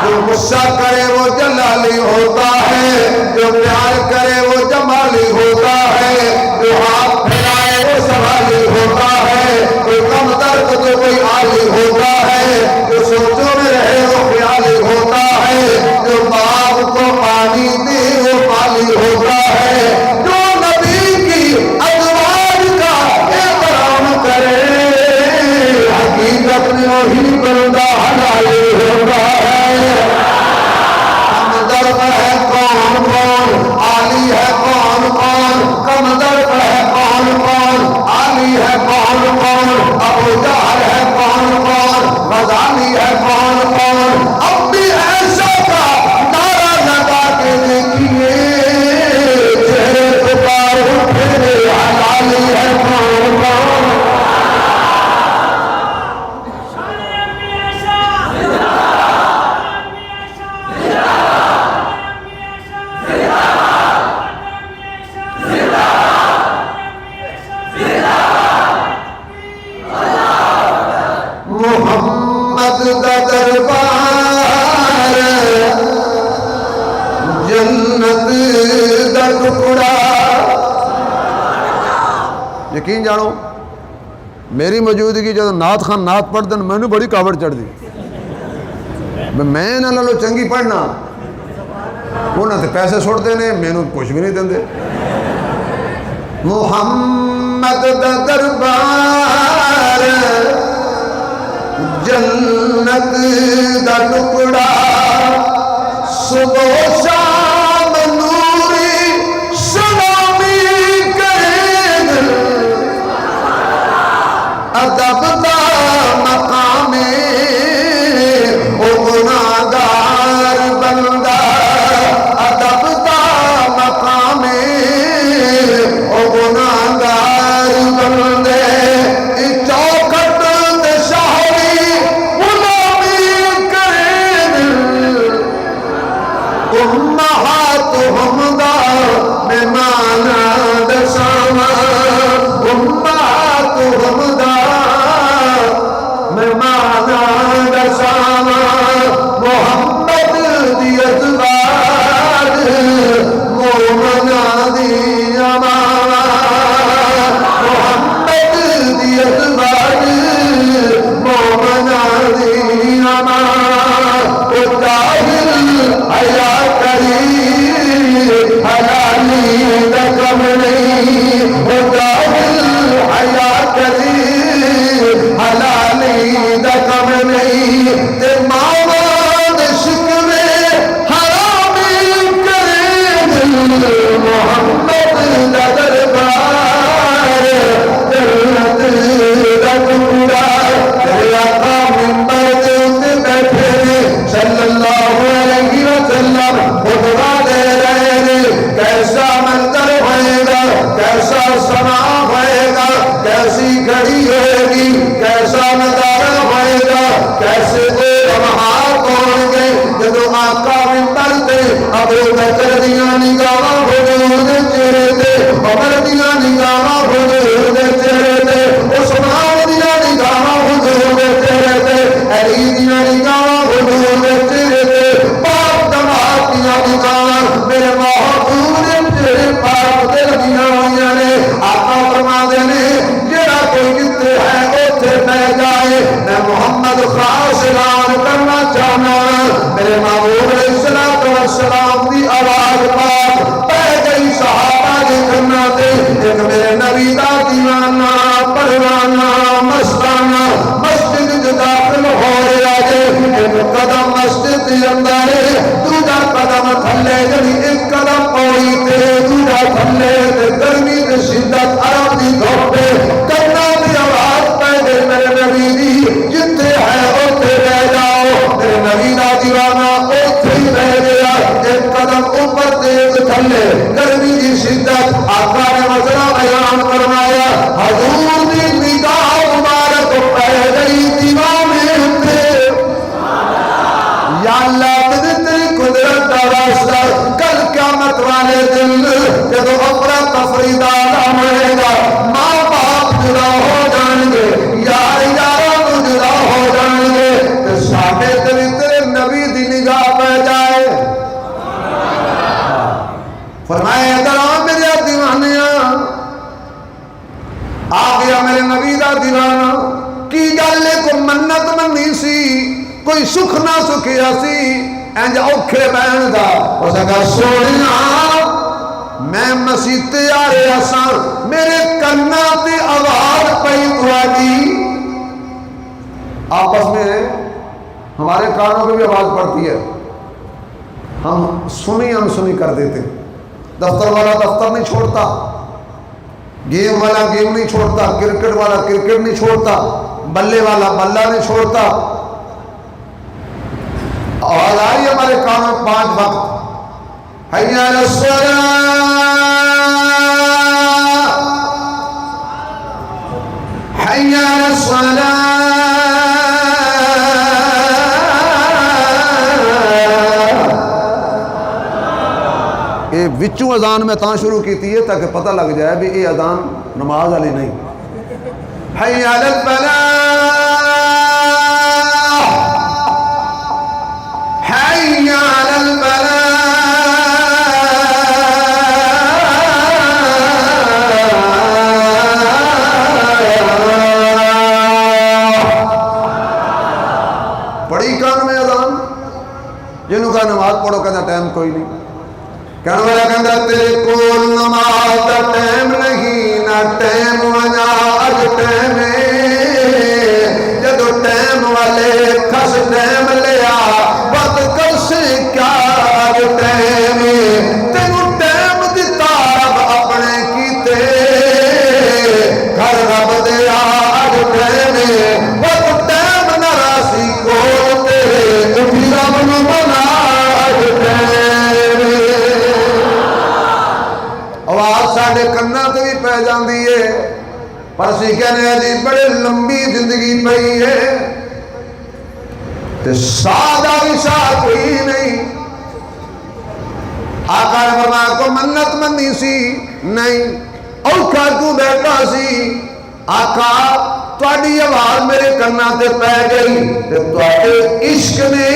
جو غصہ کرے وہ جلالی ہوتا ہے، جو پیار کرے وہ جمالی ہوتا ہے، جو ہاتھ پھیلائے وہ سوالی ہوتا ہے، کوئی کم درد تو کوئی عالی ہوتا ہے، جو سوچوں میں رہے وہ خیالی ہوتا ہے، جو باغ کو پانی دے وہ پالی ہوتا ہے، جو نبی کی ازواج کا احترام کرے حقیقت میں وہی بندہ حلالی ہوتا ہے. ہے کون کون عالی ہے کون کون، کم درد ہے کون کون عالی ہے کون کون، ابو جہل ہے کون کون غزالی ہے کون کون. اب بھی ایسا کا نعرہ لگا کے دیکھیے، چہرے پکار اٹھے حلالی ہے کون کون. محمد دا دربار جنت دا ٹکڑا. یقین جانو میری موجودگی جب نعت خان نعت پڑھ دن میں بڑی کاوڑ چڑھ دی. میں نہ لو چنگی پڑھنا انہوں نے پیسے چھوڑتے ہیں، میں نے کچھ بھی نہیں دیں. محمد دا دربار جنت دا ٹکڑا، صبح و شام نوری سلامی کریں، ادب دا مقام او گناہگار بندہ، ادب دا ابو بکر دیاں نگاہاں حضور دے چہرے تے، عمر دیاں نگاہاں حضور دے چہرے تے، عثمان دیاں نگاہاں حضور دے چہرے تے، علی دیاں نگاہاں حضور دے چہرے تے، پاک دماغ دیاں نگاہاں میرے محبوب دے چہرے پاک تے لگیاں ہوئیاں نے۔ آقا فرماندے نے جڑا کوئی کتے ہے اوتھے پہ جائے، میں محمد خاص اعلان کرنا چاہنا میرے محبوب علیہ السلام دی آواز پاک پہ گئی صحابہ دے کرنا تے، ایک میرے نبی دا دیوانہ پروانہ مستانہ مسجد جو داخل ہو رہا ہے، ایک قدم مسجد دے اندر ہے، دوجا قدم تھلے جڑی ایک قدم پوڑی تے دوجا تھلے تے گرمی تے شدت عرب دی دھوپ کرنا دی آواز پہ گئی میرے نبی دی جتھے ہے اوتھے رہ جاؤ، میرے نبی دا دیوانہ اوتھے ہی رہ گیا، ایک قدم اوپر تے ایک تھلے گرمی دی شدت۔ آقا نے مسئلہ بیان فرمایا، حضور دی نگاہ مبارک پہ گئی دیوانے تے، یا اللہ تیری قدرت دا واسطہ کل قیامت والے دن جدو افراد تفری دا عالم رہے گا، ماں باپ جدا ہو جان گے، یار یاروں جدا ہو جان گے، تو سامنے تیرے نبی دی نگاہ پہ جائے۔ فرمائے ادھر آؤ میرے دیوانیاں، آ گیا میرے نبی دا دیوانہ، کی گلے کو منت منی سی، کوئی سکھ نہ سکھیا سی، انج اوکھے بہن دا، اس کا سونیا میں مسیح تیارے آسان میرے کرنا تے آواز پئی تھوڑی، آپس میں ہمارے کانوں پہ بھی آواز پڑتی ہے، ہم سنی کر دیتے، دفتر والا دفتر نہیں چھوڑتا، گیم والا گیم نہیں چھوڑتا، کرکٹ والا کرکٹ نہیں چھوڑتا، بلے والا بلہ نہیں چھوڑتا۔ آواز آئی ہمارے کانوں 5 وقت، حی علی الصلاۃ، حی علی الصلاۃ، یہ وچوں اذان میں تاں شروع کیتی ہے تاکہ پتہ لگ جائے بھی یہ اذان نماز والی نہیں۔ حی علی الفلاح، حی علی الفلاح۔ پڑھی کان میں اذان، جنہوں کا نماز پڑھو کہتا ٹائم کوئی نہیں، کہنے والا کہتا تیرے کول نماز دا ٹائم نہیں، نہ ٹائم ونیا اج ٹائم جدو ٹائم والے کس ٹائم لیا بد کس کیا اج ٹائم تینوں ٹائم دتا رب اپنے کیتے گھر رب دیا اج ٹائم بد ٹائم نہ راسی کول تیرے اٹھی رب نو بنا اج ٹائم۔ آواز ساڑھے کرنا تو بھی پہ جاندی ہے، پر اسی کہنے ہیں جی بڑے لمبی زندگی پئی ہے تے سادہ بھی ساتھ کوئی نہیں۔ آقا نے فرمایا کو منت منی سی نہیں، اوکھا تو بیٹھا سی، آقا تواڈی آواز میرے کرنا تے پہ گئی تے تواڈے عشق نے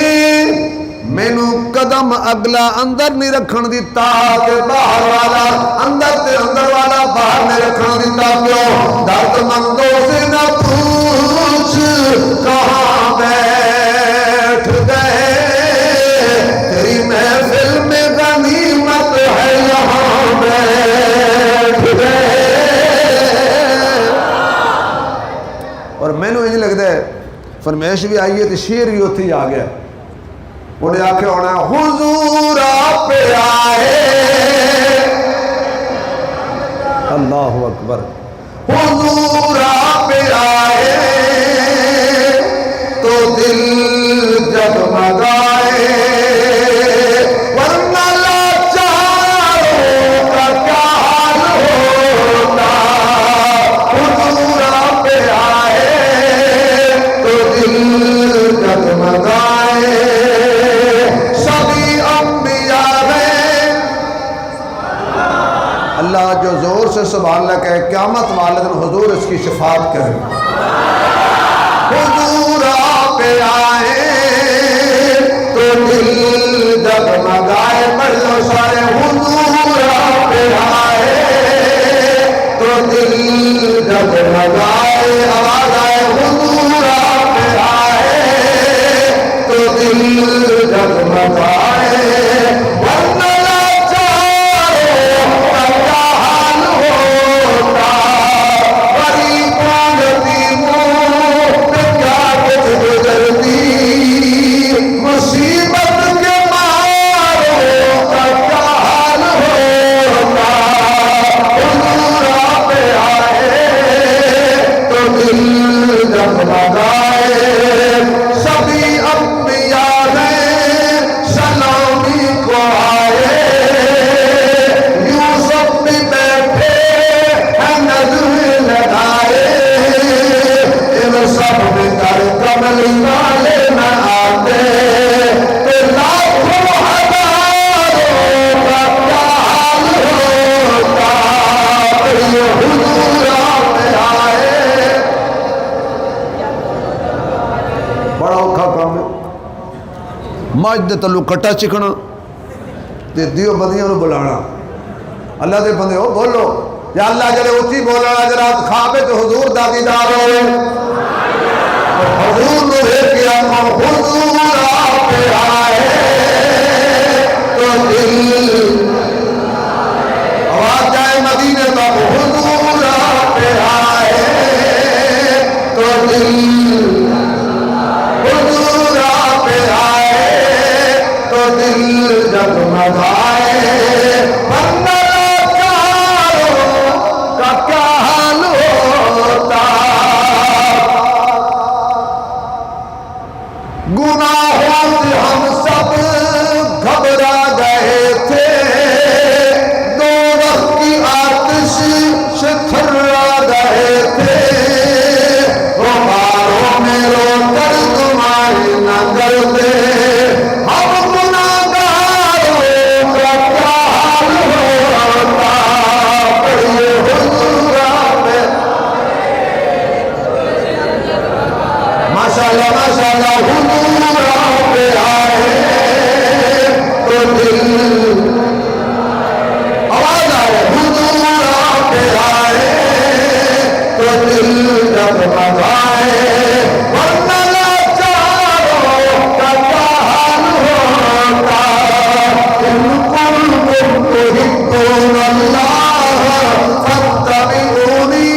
مینوں قدم اگلا اندر نہیں رکھن دیتا کہ باہر والا اندر تے اندر والا باہر نہیں رکھن دیتا، کیوں؟ درد مندوں سے نہ پوچھ کہاں بیٹھ گئے، تیری محفل میں غنیمت ہے یہاں بیٹھ گئے۔ اور مینوں یہ لگتا ہے فرمائش بھی آئی ہے تو شیر بھی اتھے ہی آ گیا، انہیں آکھے ہونا حضور آپ آئے، اللہ اکبر، حضور آپ آئے تو دل جگمگائے، ورنہ لاچاروں کا کیا حال ہوتا، حضور آپ آئے تو دل جگمگائے، سبھی انبیاء سے سبحان اللہ کہ قیامت والے دن حضور اس کی شفاعت کریں. حضور آپ آئے تو دل جگمگائے. پڑھ لو سارے. حضور آپ آئے تو دل جگمگائے. آواز آئے. حضور آپ آئے تو دل جگمگائے. ورنہ مجھ دے تلو کٹا چکنا تے دیو بندیاں نو بلانا. اللہ دے بندے ہو بولو یا اللہ جلے اچھی بولنا جرا خواب تو حضور دا دیدار ہوئے. حضور نو ہے کیا حضور آپ آئے تو دل. آواز جائے مدینے تک. حضور آپ آئے تو دل. حضور آپ آئے تو دل جگمگائے. بندہ لاچاروں کا کیا حال ہوتا. گناہوں سے ہم سب گھبرا گئے تھے. دوزخ کی آتش سے تھرا گئے تھے. غباروں میں رو کر تمہاری نہ کرتے. ہم گناہگاروں کا کیا حال ہوتا. پڑھیے حضور آپ. ماشاءاللہ ماشاءاللہ. حضور آپ آئے تو دل. آواز آئے. حضور آپ آئے تو دل جگمگائے. ورنہ لاچاروں کا کیا حال ہوتا. ان کنتم تحبون اللہ فاتبعونی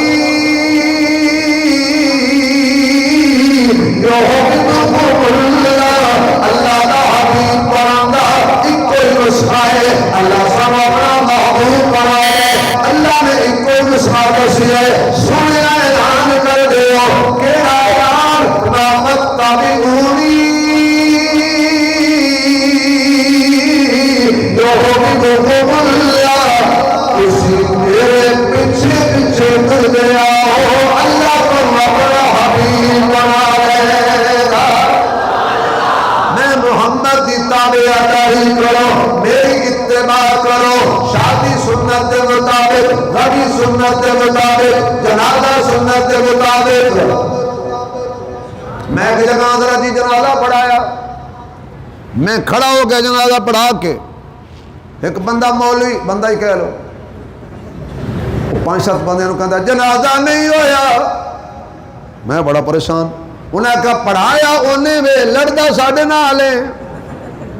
یحببکم اللہ. اللہ دا حبیب بنانا ایک کوئی نسخہ ہے. اللہ سب اپنا محبوب بنائے. اللہ نے ایک کوئی نسخہ دسی ہے. سنے اعلان کر دیو کہ اعلان فاتبعونی یحببکم اللہ. اسی میرے پیچھے پیچھے چل گیا ہو اللہ کو اپنا حبیب بنا لے گا. میں محمد کی تابعداری کرو. میری اتباع کرو. شادی سنت کے مطابق. غبی سنت کے مطابق. جنازہ سنت کے مطابق. میں ایک جگہ ذرا جی جنازہ پڑھایا. میں کھڑا ہو کے جنازہ پڑھا کے ایک بندہ مولوی بندہ ہی کہہ لو 5-7 بندے نو کہندا جنازہ نہیں ہویا. میں بڑا پریشان. انہیں کہا پڑھایا انہیں وے لڑدا ساڈے نال ہے.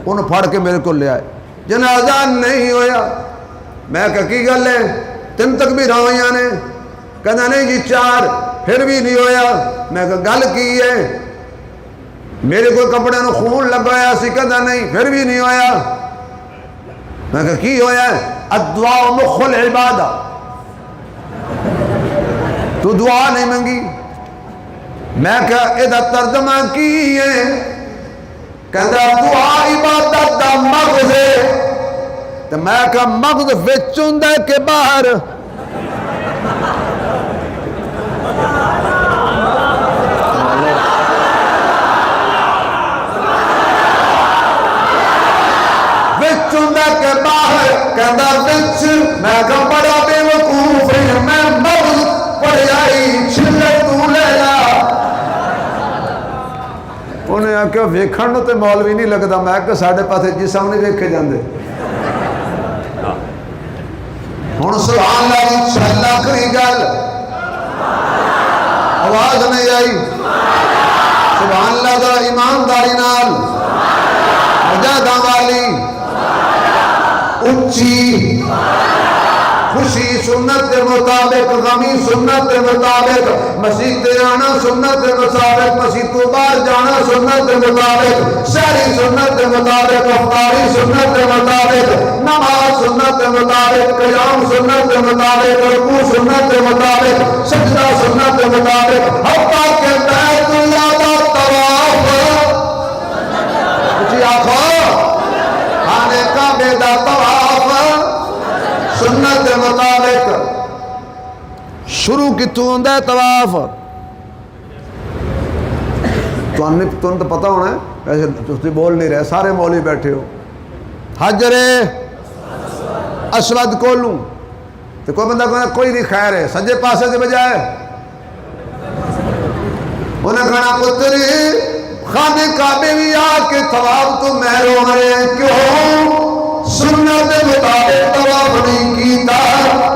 انہوں پھڑ کے میرے کو لے آئے. جنازہ نہیں ہویا. میں کہا کی گل ہے. 3 تکبیراں ہوئیاں نے. کہندا نہیں جی 4. پھر بھی نہیں ہویا. میں کہا گل کی ہے. میرے کوئی کپڑے نو خون لگایا سی. کہندا نہیں پھر بھی نہیں ہویا. میں کہا کی ہویا ہے. الدعاء مخ العبادہ. تو دعا نہیں منگی. میں کہا ادھا ترجمہ کی ہے. کہندا دعا عبادت دا مغز ہے. تو میں کہا مغز وچ ہوندا ہے کہ باہر. وچ ہوندا کہ باہر. کہندا وچ. میں کہا بڑا بے وقوف کوفے میں مغز پڑ آئی چھلے تو لے جا. انہیں آخیا ویکھن نو تے مولوی نہیں لگتا. میں کہ ساڈے پاسے جسم نہیں ویکھے جاندے. ہن سبحان اللہ دی چھل آخری گل آواز نہیں آئی. سبحان اللہ دا ایمانداری نال مجاہداں والی اچھی خوشی سنت کے مطابق غمی سنت کے مطابق مسجد تے آنا سنت کے مطابق مسجد تو باہر جانا سنت کے مطابق شہری سنت کے مطابق افطاری سنت کے مطابق نماز سنت کے مطابق قیام سنت کے مطابق رکوع سنت کے مطابق سجدہ سنت کے مطابق حتیٰ کہ بیت اللہ دا طواف کچھ آخو خانے کعبے دا طواف سنت کے مطابق. شروع کتوں ہوتا ہے طواف؟ تمہیں تو پتا ہونا ہے ویسے تم بول نہیں رہے سارے مولوی بیٹھے ہو. حجر اسود کولوں تو کوئی بندہ کہنا کوئی نہیں خیر ہے سجے پاسے کے بجائے انہیں کہنا پتری خانے کعبے بھی آ کے طواف تو محروم ہے کیوں سنت مطابق طواف نہیں کیتا.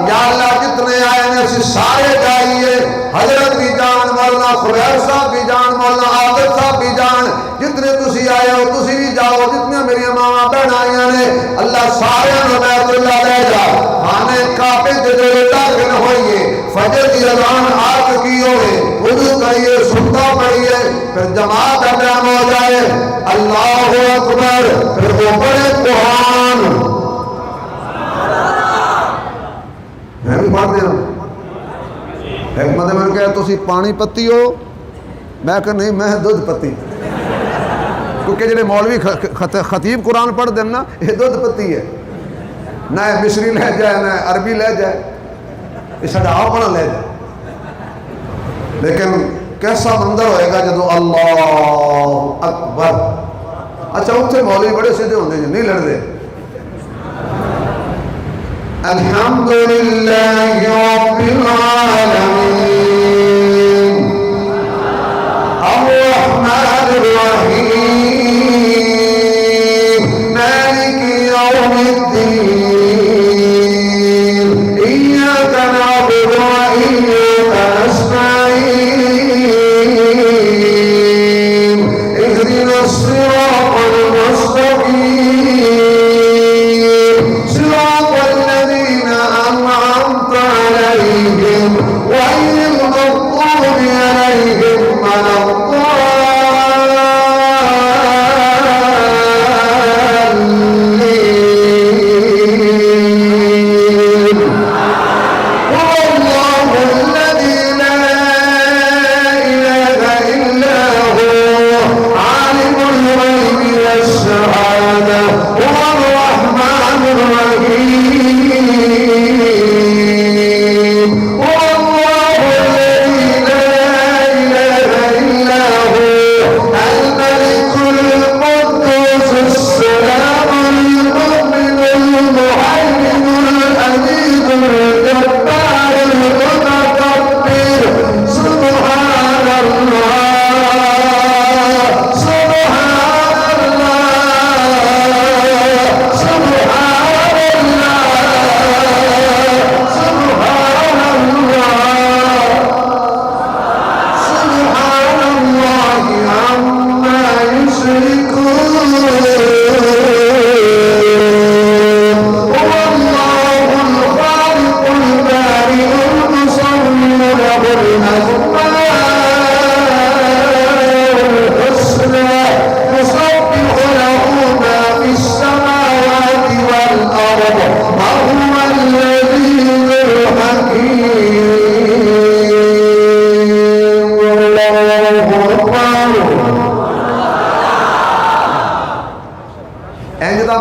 یا اللہ جتنے آئے ہیں اسی سارے جائیے. حضرت بھی جان مولانا خبیر صاحب بھی جان مولانا عادل صاحب بھی جان جتنے تسی آئے ہو تسی بھی جاؤ. جتنے میری ماما بہن آئیاں نے اللہ سارے بیت اللہ لے جا. خانے کعبے جو داخل ہوئیے فجر کی اذان آ چکی ہوئے وضو کریے سنتا پڑھیے پھر جماعت قیام ہو جائے اللہ اکبر پھر وہ بڑے قرآن میں بھی پڑھ دیا. حکمت میں نے کہا تسی پانی پتی ہو میں کہ نہیں میں دودھ پتی کیونکہ جڑے مولوی خطیب قرآن پڑھ دیں نا یہ دودھ پتی ہے نہ مصری لے جائے نہ عربی لے جائے یہ ساڈا اپنا لے جائے. لیکن کیسا منظر ہوئے گا جدو اللہ اکبر. اچھا اتنے مولوی بڑے سیدھے ہوندے جو نہیں لڑ دے. الحمدللہ رب العالمین الرحمن الرحیم مالک یوم الدین ایاک نعبد و ایاک نستعین اهدنا الصراط المستقیم صراط الذین انعمت علیہم غیر المغضوب علیہم ولا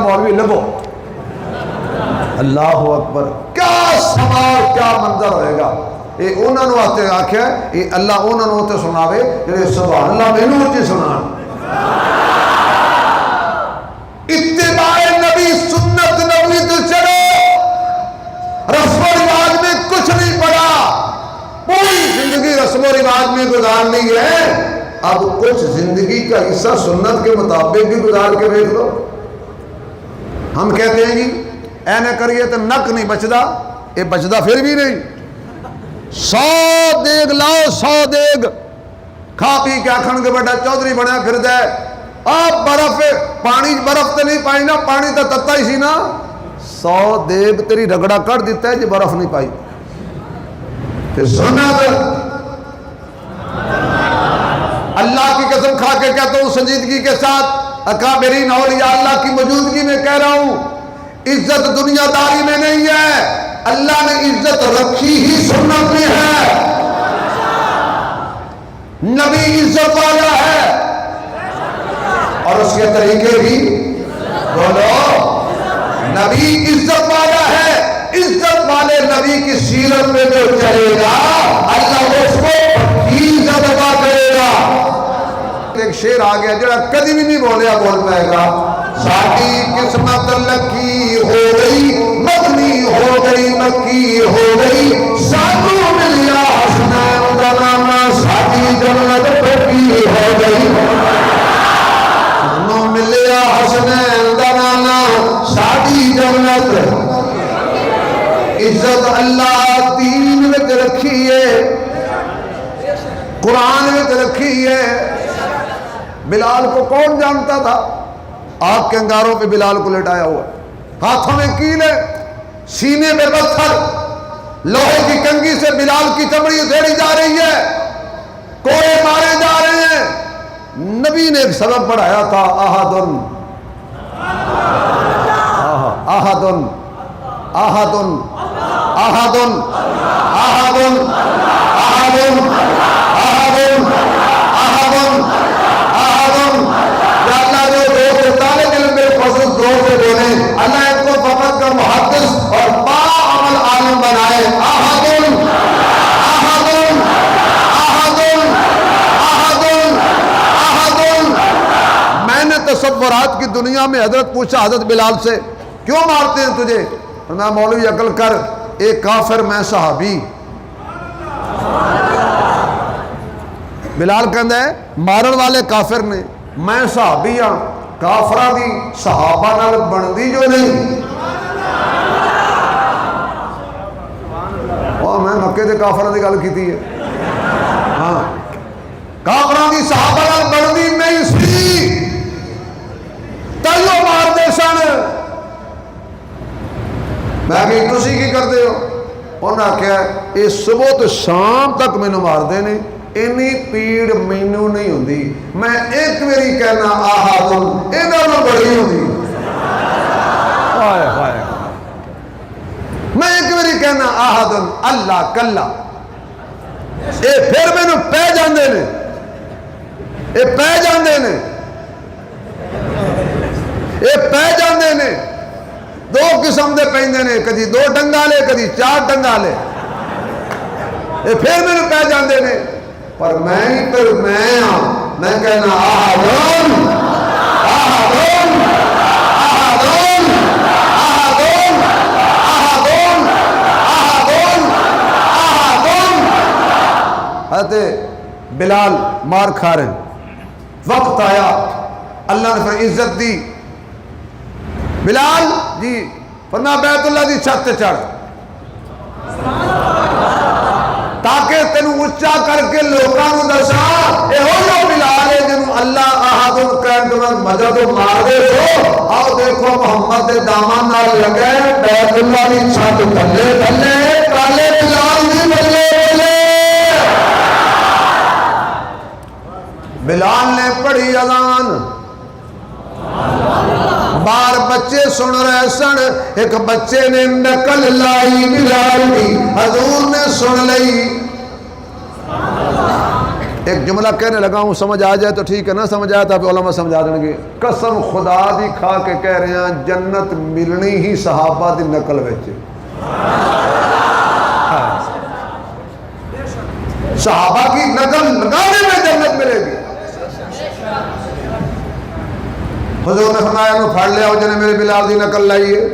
مولوی لگو اللہ اکبر کیا سمار کیا منظر ہوئے گا. یہ انہوں نے آتے آکھیا یہ اللہ انہوں نے ہوتے سناوے جنہیں سبحان اللہ میں نور سنان. اتباع نبی سنت نبوی تو چلو رسم و رواج میں کچھ و رواج میں گزارنی ہے، اب کچھ زندگی کا حصہ سنت کے مطابق بھی گزار کے دیکھ لو۔ ہم کہتے ہیں جی اے نہ کریے تو نک نہیں بچدا، یہ بچدا پھر بھی نہیں۔ 100 دیگ لاؤ، 100 دیگ کھا پی کے آکھن کے بڑا چودھری بنیا پھر دے، آپ برف پانی برف تے نہیں پائی نا، پانی تے تتا ہی سی نا، 100 دیگ تیری رگڑا کر دیتا ہے جی برف نہیں پائی۔ پھر سنت اللہ کی قسم کھا کے کہتا ہوں سنجیدگی کے ساتھ، اکابرین اولیاء اللہ کی موجودگی میں کہہ رہا ہوں، عزت دنیا داری میں نہیں ہے، اللہ نے عزت رکھی ہی سنت میں ہے۔ نبی عزت والا ہے اور اس کے طریقے بھی بولو، نبی عزت والا ہے، عزت والے نبی کی سیرت میں جو چلے گا اللہ اس کو ہی عزت عطا کرے گا۔ ایک شعر آ گیا جڑا کدی بھی نہیں بولیا بول پائے گا، ساڈی قسمت لکھی ہو گئی مدنی ہو گئی مکی ہو گئی، سانو ملیا حسنین دا نامہ ساڈی جنت پکی ہو گئی، سانو ملیا حسنین دا نامہ ساڈی جنت۔ عزت اللہ دین میں رکھی ہے، قرآن میں رکھی ہے۔ بلال کو کون جانتا تھا؟ آگ کے انگاروں پہ بلال کو لٹایا ہوا، ہاتھوں میں کیل ہے، سینے میں پتھر، لوہے کی کنگھی سے بلال کی چمڑی ادھیڑی جا رہی ہے، کوڑے مارے جا رہے ہیں۔ نبی نے ایک سبق پڑھایا تھا، احدن احدن احدن احدن احدن احدن احدن احدن احدن۔ یا اللہ جو دو طالب علم میرے خصوص دو سے بولے، اللہ ان کو فقط کا محدث اور با عمل عالم بنائے۔ احدن احدن احدن احدن احدن۔ میں نے تصورات کی دنیا میں حضرت پوچھا حضرت بلال سے، کیوں مارتے ہیں تجھے؟ میں مولوی عقل کر، ایک کافر میں صحابی۔ بلال کہندا ہے مارن والے کافر نے، میں صحابی ہاں، کافراں دی صحابہ نال بندی جو نہیں۔ اور میں مکے دے کافراں دی گل کیتی ہے، ہاں کافراں دی صحابہ نال بندی نہیں سی، تائیوں مار دے سن۔ میں کہ تسی کی کرتے ہو؟ انہوں نے آخیا یہ صبح تو شام تک مینو مارتے ہیں، اینی پیڑ مینو نہیں ہوندی، میں ایک میری کہنا احدن انہاں نوں بڑی ہوندی، میں ایک میری کہنا احدن اللہ کلا، اے پھر مینو پہ جاندے نے، اے پہ جاندے نے، اے پہ جاندے نے۔ دو قسم دے پیندے نے، کدی 2 ڈنگا لے کدی 4 ڈنگا لے، یہ پھر میرے پہ جاندے نے، پر میں ہی پھر میں ہاں، میں کہنا احدن احدن احدن احدن احدن احدن احدن۔ حضرت بلال مار کھا رہے ہیں، وقت آیا اللہ نے پھر عزت دی، بلال جی فرمایا بیت اللہ دی چھت تے چڑھ تاکہ تینوں اچا کر کے لوکاں نوں دساں اے ہو جو بلال ہے جنوں اللہ احد کہن تو مدد مار دے ہو۔ آؤ دیکھو محمد دے دامن نال لگے بیت اللہ دی چھت تھلے تھلے کالے بلال دی بلے بلے۔ بلال نے پڑھی اذان، بار بچے سن رہے سن، ایک بچے نے نقل لائی بلال کی، حضور نے سن لئی۔ ایک جملہ کہنے لگا ہوں، سمجھ آ جائے تو ٹھیک ہے، نہ سمجھ آیا تو علماء سمجھا دیں گے۔ قسم خدا دی کھا کے کہہ رہے ہیں جنت ملنی ہی صحابہ دی نقل وچ، صحابہ کی نقل لگانے میں جنت ملے گی۔ حضور نے فرمایا انہوں پھاڑ لیا جنہیں میرے بلال دی نقل لائی ہے۔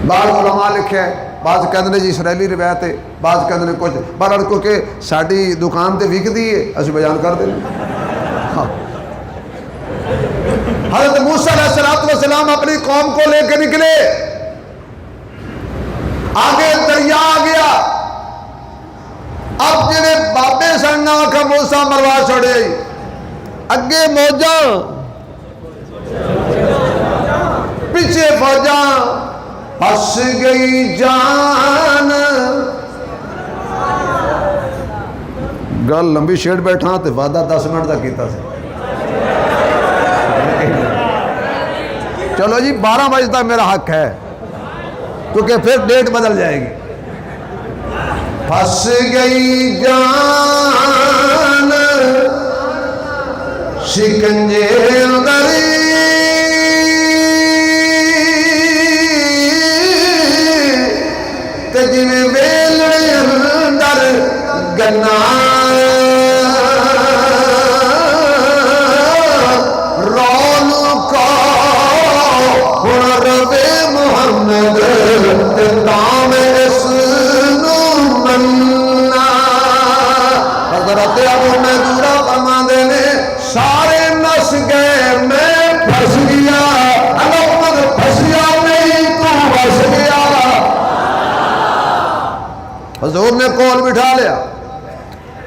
بعض علماء لکھے بعض کہتے ہیں جی اسرائیلی روایت ہے، بعض کہتے ہیں کچھ، بہرحال کیونکہ ساری دکان تے وکدی ہے اسی بیان کر دیں۔ ہاں حضرت موسیٰ علیہ السلام اپنی قوم کو لے کے نکلے، آگے دریا آ گیا، اب جڑے بابے سن کا موسیٰ مروا چھڑے، اگے موجاں پیچھے فوجاں، پھنس گئی جان۔ گل لمبی چھیڑ بیٹھا تے وعدہ 10 منٹ دا کیتا سی، چلو جی 12 بجے تک میرا حق ہے کیونکہ پھر ڈیٹ بدل جائے گی۔ پھنس گئی جان شکنجے اندر، تے جویں ویلڑے اندر گنا، محمد تام اس مننا۔ حضرت ابو محذورہ فرماندے نے سارے نس گئے میں پھنس گیا، محمد پھنس گیا نہیں تو پھنس گیا۔ حضور نے کول بٹھا لیا،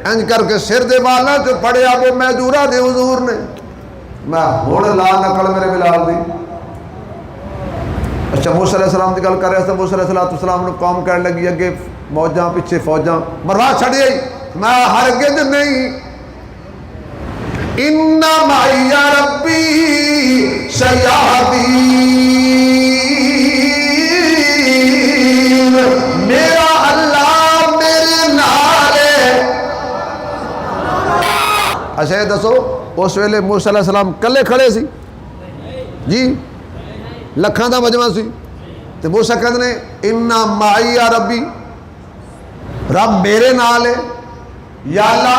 انج کر کے سر دے والا جو پڑے ابو محذورہ دے حضور نے، میں ہن لا نقل میرے بلال دی۔ اچھا موسیٰ علیہ السلام کی گل کر رہے تھے، موسیٰ علیہ السلام نے قوم کہنے لگی اگے موجاں پیچھے فوجاں، مروا چھڑی میں ہرگز نہیں، ان معی ربی سیہدین، میرا اللہ میرے نال ہے۔ اچھا یہ دسو اس ویلے موسیٰ علیہ السلام کلے کھڑے سی جی؟ لکھاں دا مجمع سی، تے موسیٰ کہتے ہیں اِنَّا مَعِيَ رَبِّي، رب میرے نال ہے۔ یا اللہ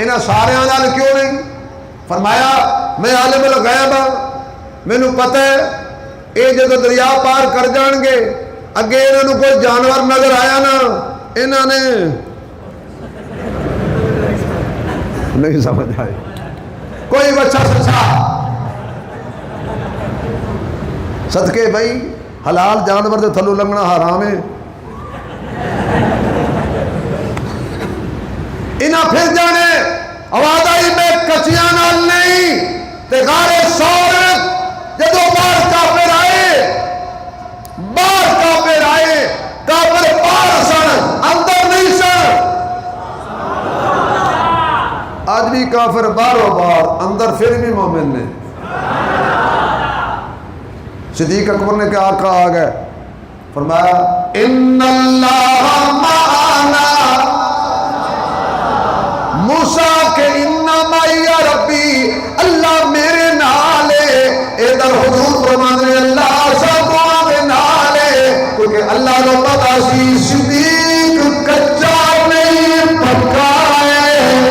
انہاں سارے نال کیوں نہیں؟ فرمایا میں عالم الغیب ہاں، مینوں پتہ ہے اے جدوں دریا پار کر جان گے اگے انہاں کوئی جانور نظر آیا نا، انہاں نے نہیں سمجھ آئے، کوئی بچہ سچا صدقے بھائی حلال جانور دے تھلو لنگنا حرام ہے۔ انہاں پھر جانے آواز آئی میں کچیاں نال نہیں، تے غارِ سور جدو باہر کافر آئے، کافر باہر سن اندر نہیں سن۔ آج بھی کافر باہر باہر، اندر پھر بھی مومن نے۔ صدیق اکبر نے کہا آقا آ گئے، فرمایا ان اللہ معنا، موسیٰ کہ ان معی ربی، اللہ میرے نال ہے۔ ادھر حضور فرماتے ہیں اللہ سب دے نال ہے، کیونکہ اللہ کو پتا سی صدیق کچا نہیں پکا ہے۔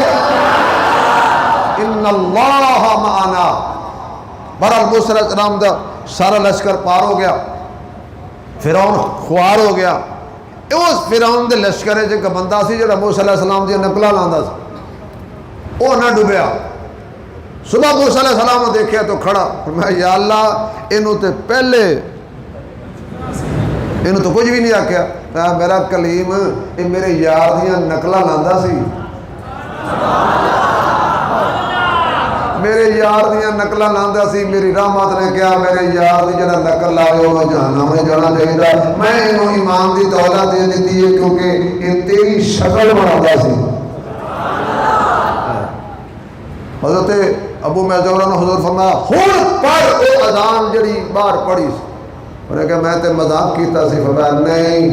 ان اللہ معنا۔ بہرحال موسیٰ علیہ السلام دا سارا لشکر پار ہو گیا، فرعون خوار ہو گیا۔ اس فرعون دے لشکر ایک بندہ سی جڑا موسیٰ علیہ السلام دی نقلہ لاندا سی، وہ نہ ڈوبیا۔ صبح موسیٰ علیہ السلام نے دیکھیا تو کھڑا، فرمایا یا اللہ انہوں تے پہلے انہوں تو کچھ بھی نہیں آکھیا، میرا کلیم یہ میرے یار دیاں نقلہ لاندا سی، میرے یار دیاں نقلہ لاندا سی۔ میری رحمت نے کہا میرے یار دی جڑا نقل لاوے وہ جہنم میں جانا چاہیے، میں انہوں ایمان دی دولت دے دیتی ہے کیونکہ یہ تیری شکل بناتا سی۔ حضرت ابو محذورہ نے حضور فرمایا ہن پڑھ او اذان جڑی باہر پڑھی، انہوں نے کہا میں تے مذاق کیتا سی، فرمایا نہیں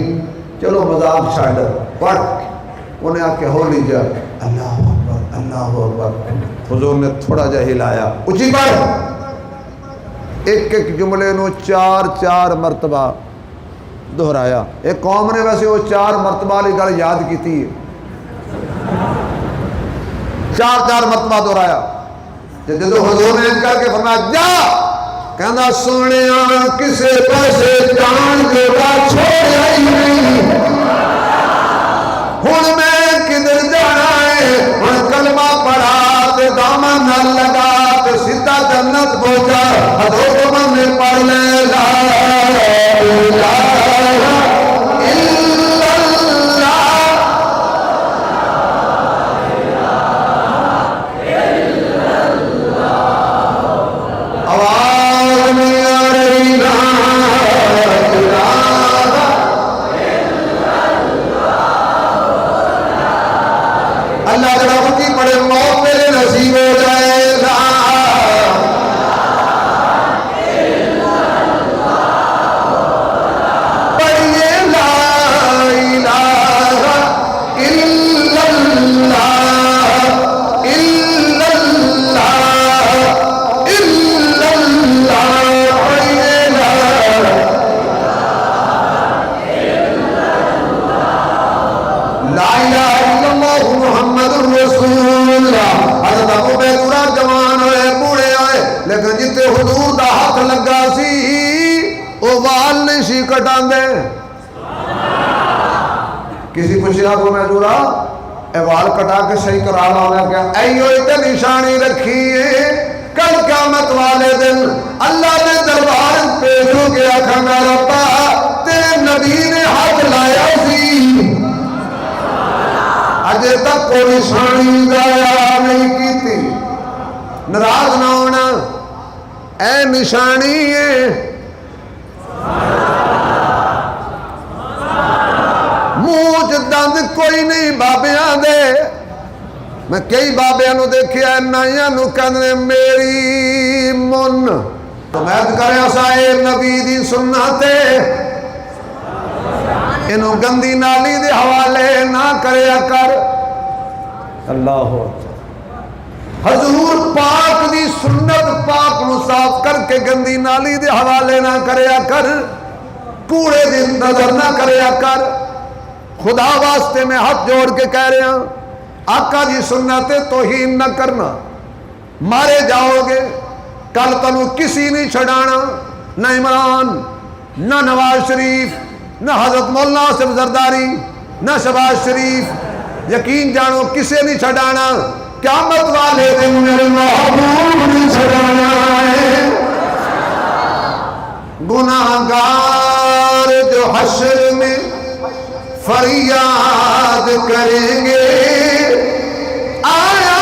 چلو مذاق چھڈ پڑھ۔ انہیں آ کے ہولی جا اللہ اکبر اللہ اکبر، حضور نے تھوڑا جا ہلایا، اچھی پڑھ۔ ایک ایک جملے نو 4 مرتبہ دہرایا۔ ایک قوم نے ویسے وہ 4 مرتبہ والی گل یاد کیتی ہے، 4 مرتبہ دہرایا۔ جدو حضور نے کر کے فرمایا جا کہنا سونے کسے پاسے جان جوڑا چھوڑیا ہی نہیں ہن میں کدھر جانا ہے ہن کلمہ پڑھا تے دامن نہ لگا تے سیدھا جنت پہنچا حضور من نے پڑھ لے لا الہ الا اللہ آواز نہیں آ رہی لا الہ اللہ ذرا اونچی پڑھے موت میرے نصیب ہو جائے لا پڑھیے لا الہ الا اللہ الا اللہ الا اللہ پڑھیے لا لا الہ الا اللہ محمد رسول اللہ حضرت ابو بیدورہ جوان ہوئے بوڑھے ہوئے لیکن جتے حضور دا ہاتھ لگا سی وہ وال نہیں سی کٹان دے کسی پوچھے ابو بیدورہ اے وال کٹا کے صحیح کرا لا ہوگا کیا ایو تے نشانی رکھی ہے کل قیامت والے دن اللہ نے دربار پیش ہو گیا کھانا ربا تیرے نبی نے ہاتھ لایا سی اجے تک کوئی نشانی ضائع نہیں کی تھی ناراض نہ ہونا اے نشانی ہے منہ دند کوئی نہیں بابیاں دے میں کئی بابیاں نو دیکھیا نائیاں نو کہنے میری من تو میں کرے اسائے نبی دی سنتے انہوں گندی نالی دے حوالے نہ کرے کر اللہ حضور پاک دی سنت پاک نو صاف کر کے گندی نالی دے حوالے نہ کرے کر کوڑے دی نظر نہ کرے کر خدا واسطے میں ہاتھ جوڑ کے کہہ رہے ہیں آقا دی سنت توہین نہ کرنا مارے جاؤ گے کل تنو کسی نہیں چھڑانا نہ عمران نہ نواز شریف نہ حضرت مولانا آصف زرداری نہ شہباز شریف یقین جانو کسے نہیں چھڑانا قیامت والے دن میرے محبوب نہیں چھڑانا ہے گناہگار جو حشر میں فریاد کریں گے آیا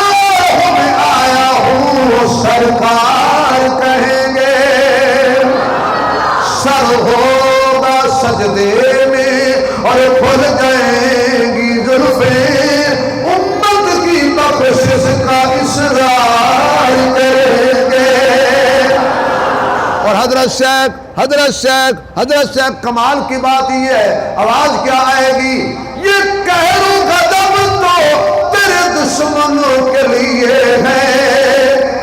ہوں سرکار کہیں گے سر ہوگا سجدے میں اور کھل جائیں گی زلفیں امت کی بخشش کا اصرار کریں گے اور حضرت شیخ کمال کی بات یہ ہے آواز کیا آئے گی یہ قہروں کا دم تو تیرے دشمنوں کے لیے ہے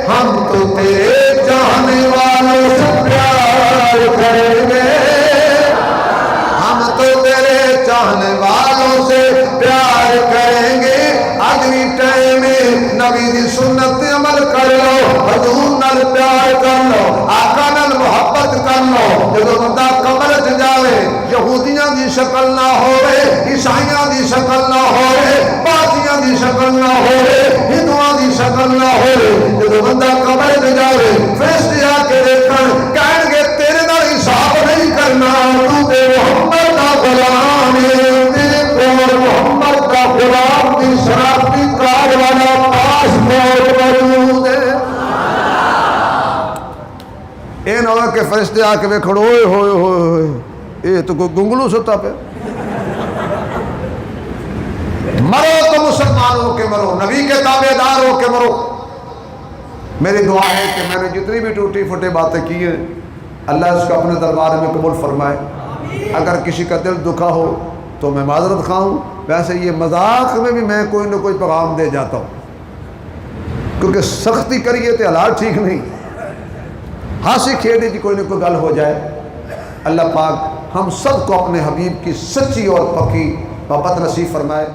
ہم تو تیرے چاہنے والوں سے پیار کریں گے ہم تو تیرے چاہنے والوں سے پیار کریں گے اگلی ٹائم میں نبی دی سنت عمل کر لو حضور نال پیار کر لو آقا نال محبت کر لو جب بندہ قبر چ جاوے یہودیاں دی شکل نہ ہوئے عیسائیاں دی شکل نہ ہوئے پارسیاں دی شکل نہ ہوئے ہندوؤں دی شکل نہ ہوئے جب بندہ قبر چ جاوے فرشتے آ کے دیکھن کہن گے تیرے نال حساب نہیں کرنا تو تے محمد دا غلام ہے تیرے کول محمد دا غلام دی شناختی کارڈ والا پاسپورٹ موجود ہے اے نہ ہوا کہ فرشتے آ کے ویکھن ہوئے ہوئے ہوئے اے تو کوئی گنگلو ستا پہ مرو تو مسلمان ہو کے مرو نبی کے تابع دار ہو کے مرو میری دعا ہے کہ میں نے جتنی بھی ٹوٹی پھوٹی باتیں کی ہیں اللہ اس کو اپنے دربار میں قبول فرمائے اگر کسی کا دل دکھا ہو تو میں معذرت خواہ ہوں ویسے یہ مذاق میں بھی میں کوئی نہ کوئی پیغام دے جاتا ہوں کیونکہ سختی کریے تو حالات ٹھیک نہیں ہنسی کھیڑی کی کوئی نہ کوئی گل ہو جائے اللہ پاک ہم سب کو اپنے حبیب کی سچی اور پکی محبت نصیب فرمائے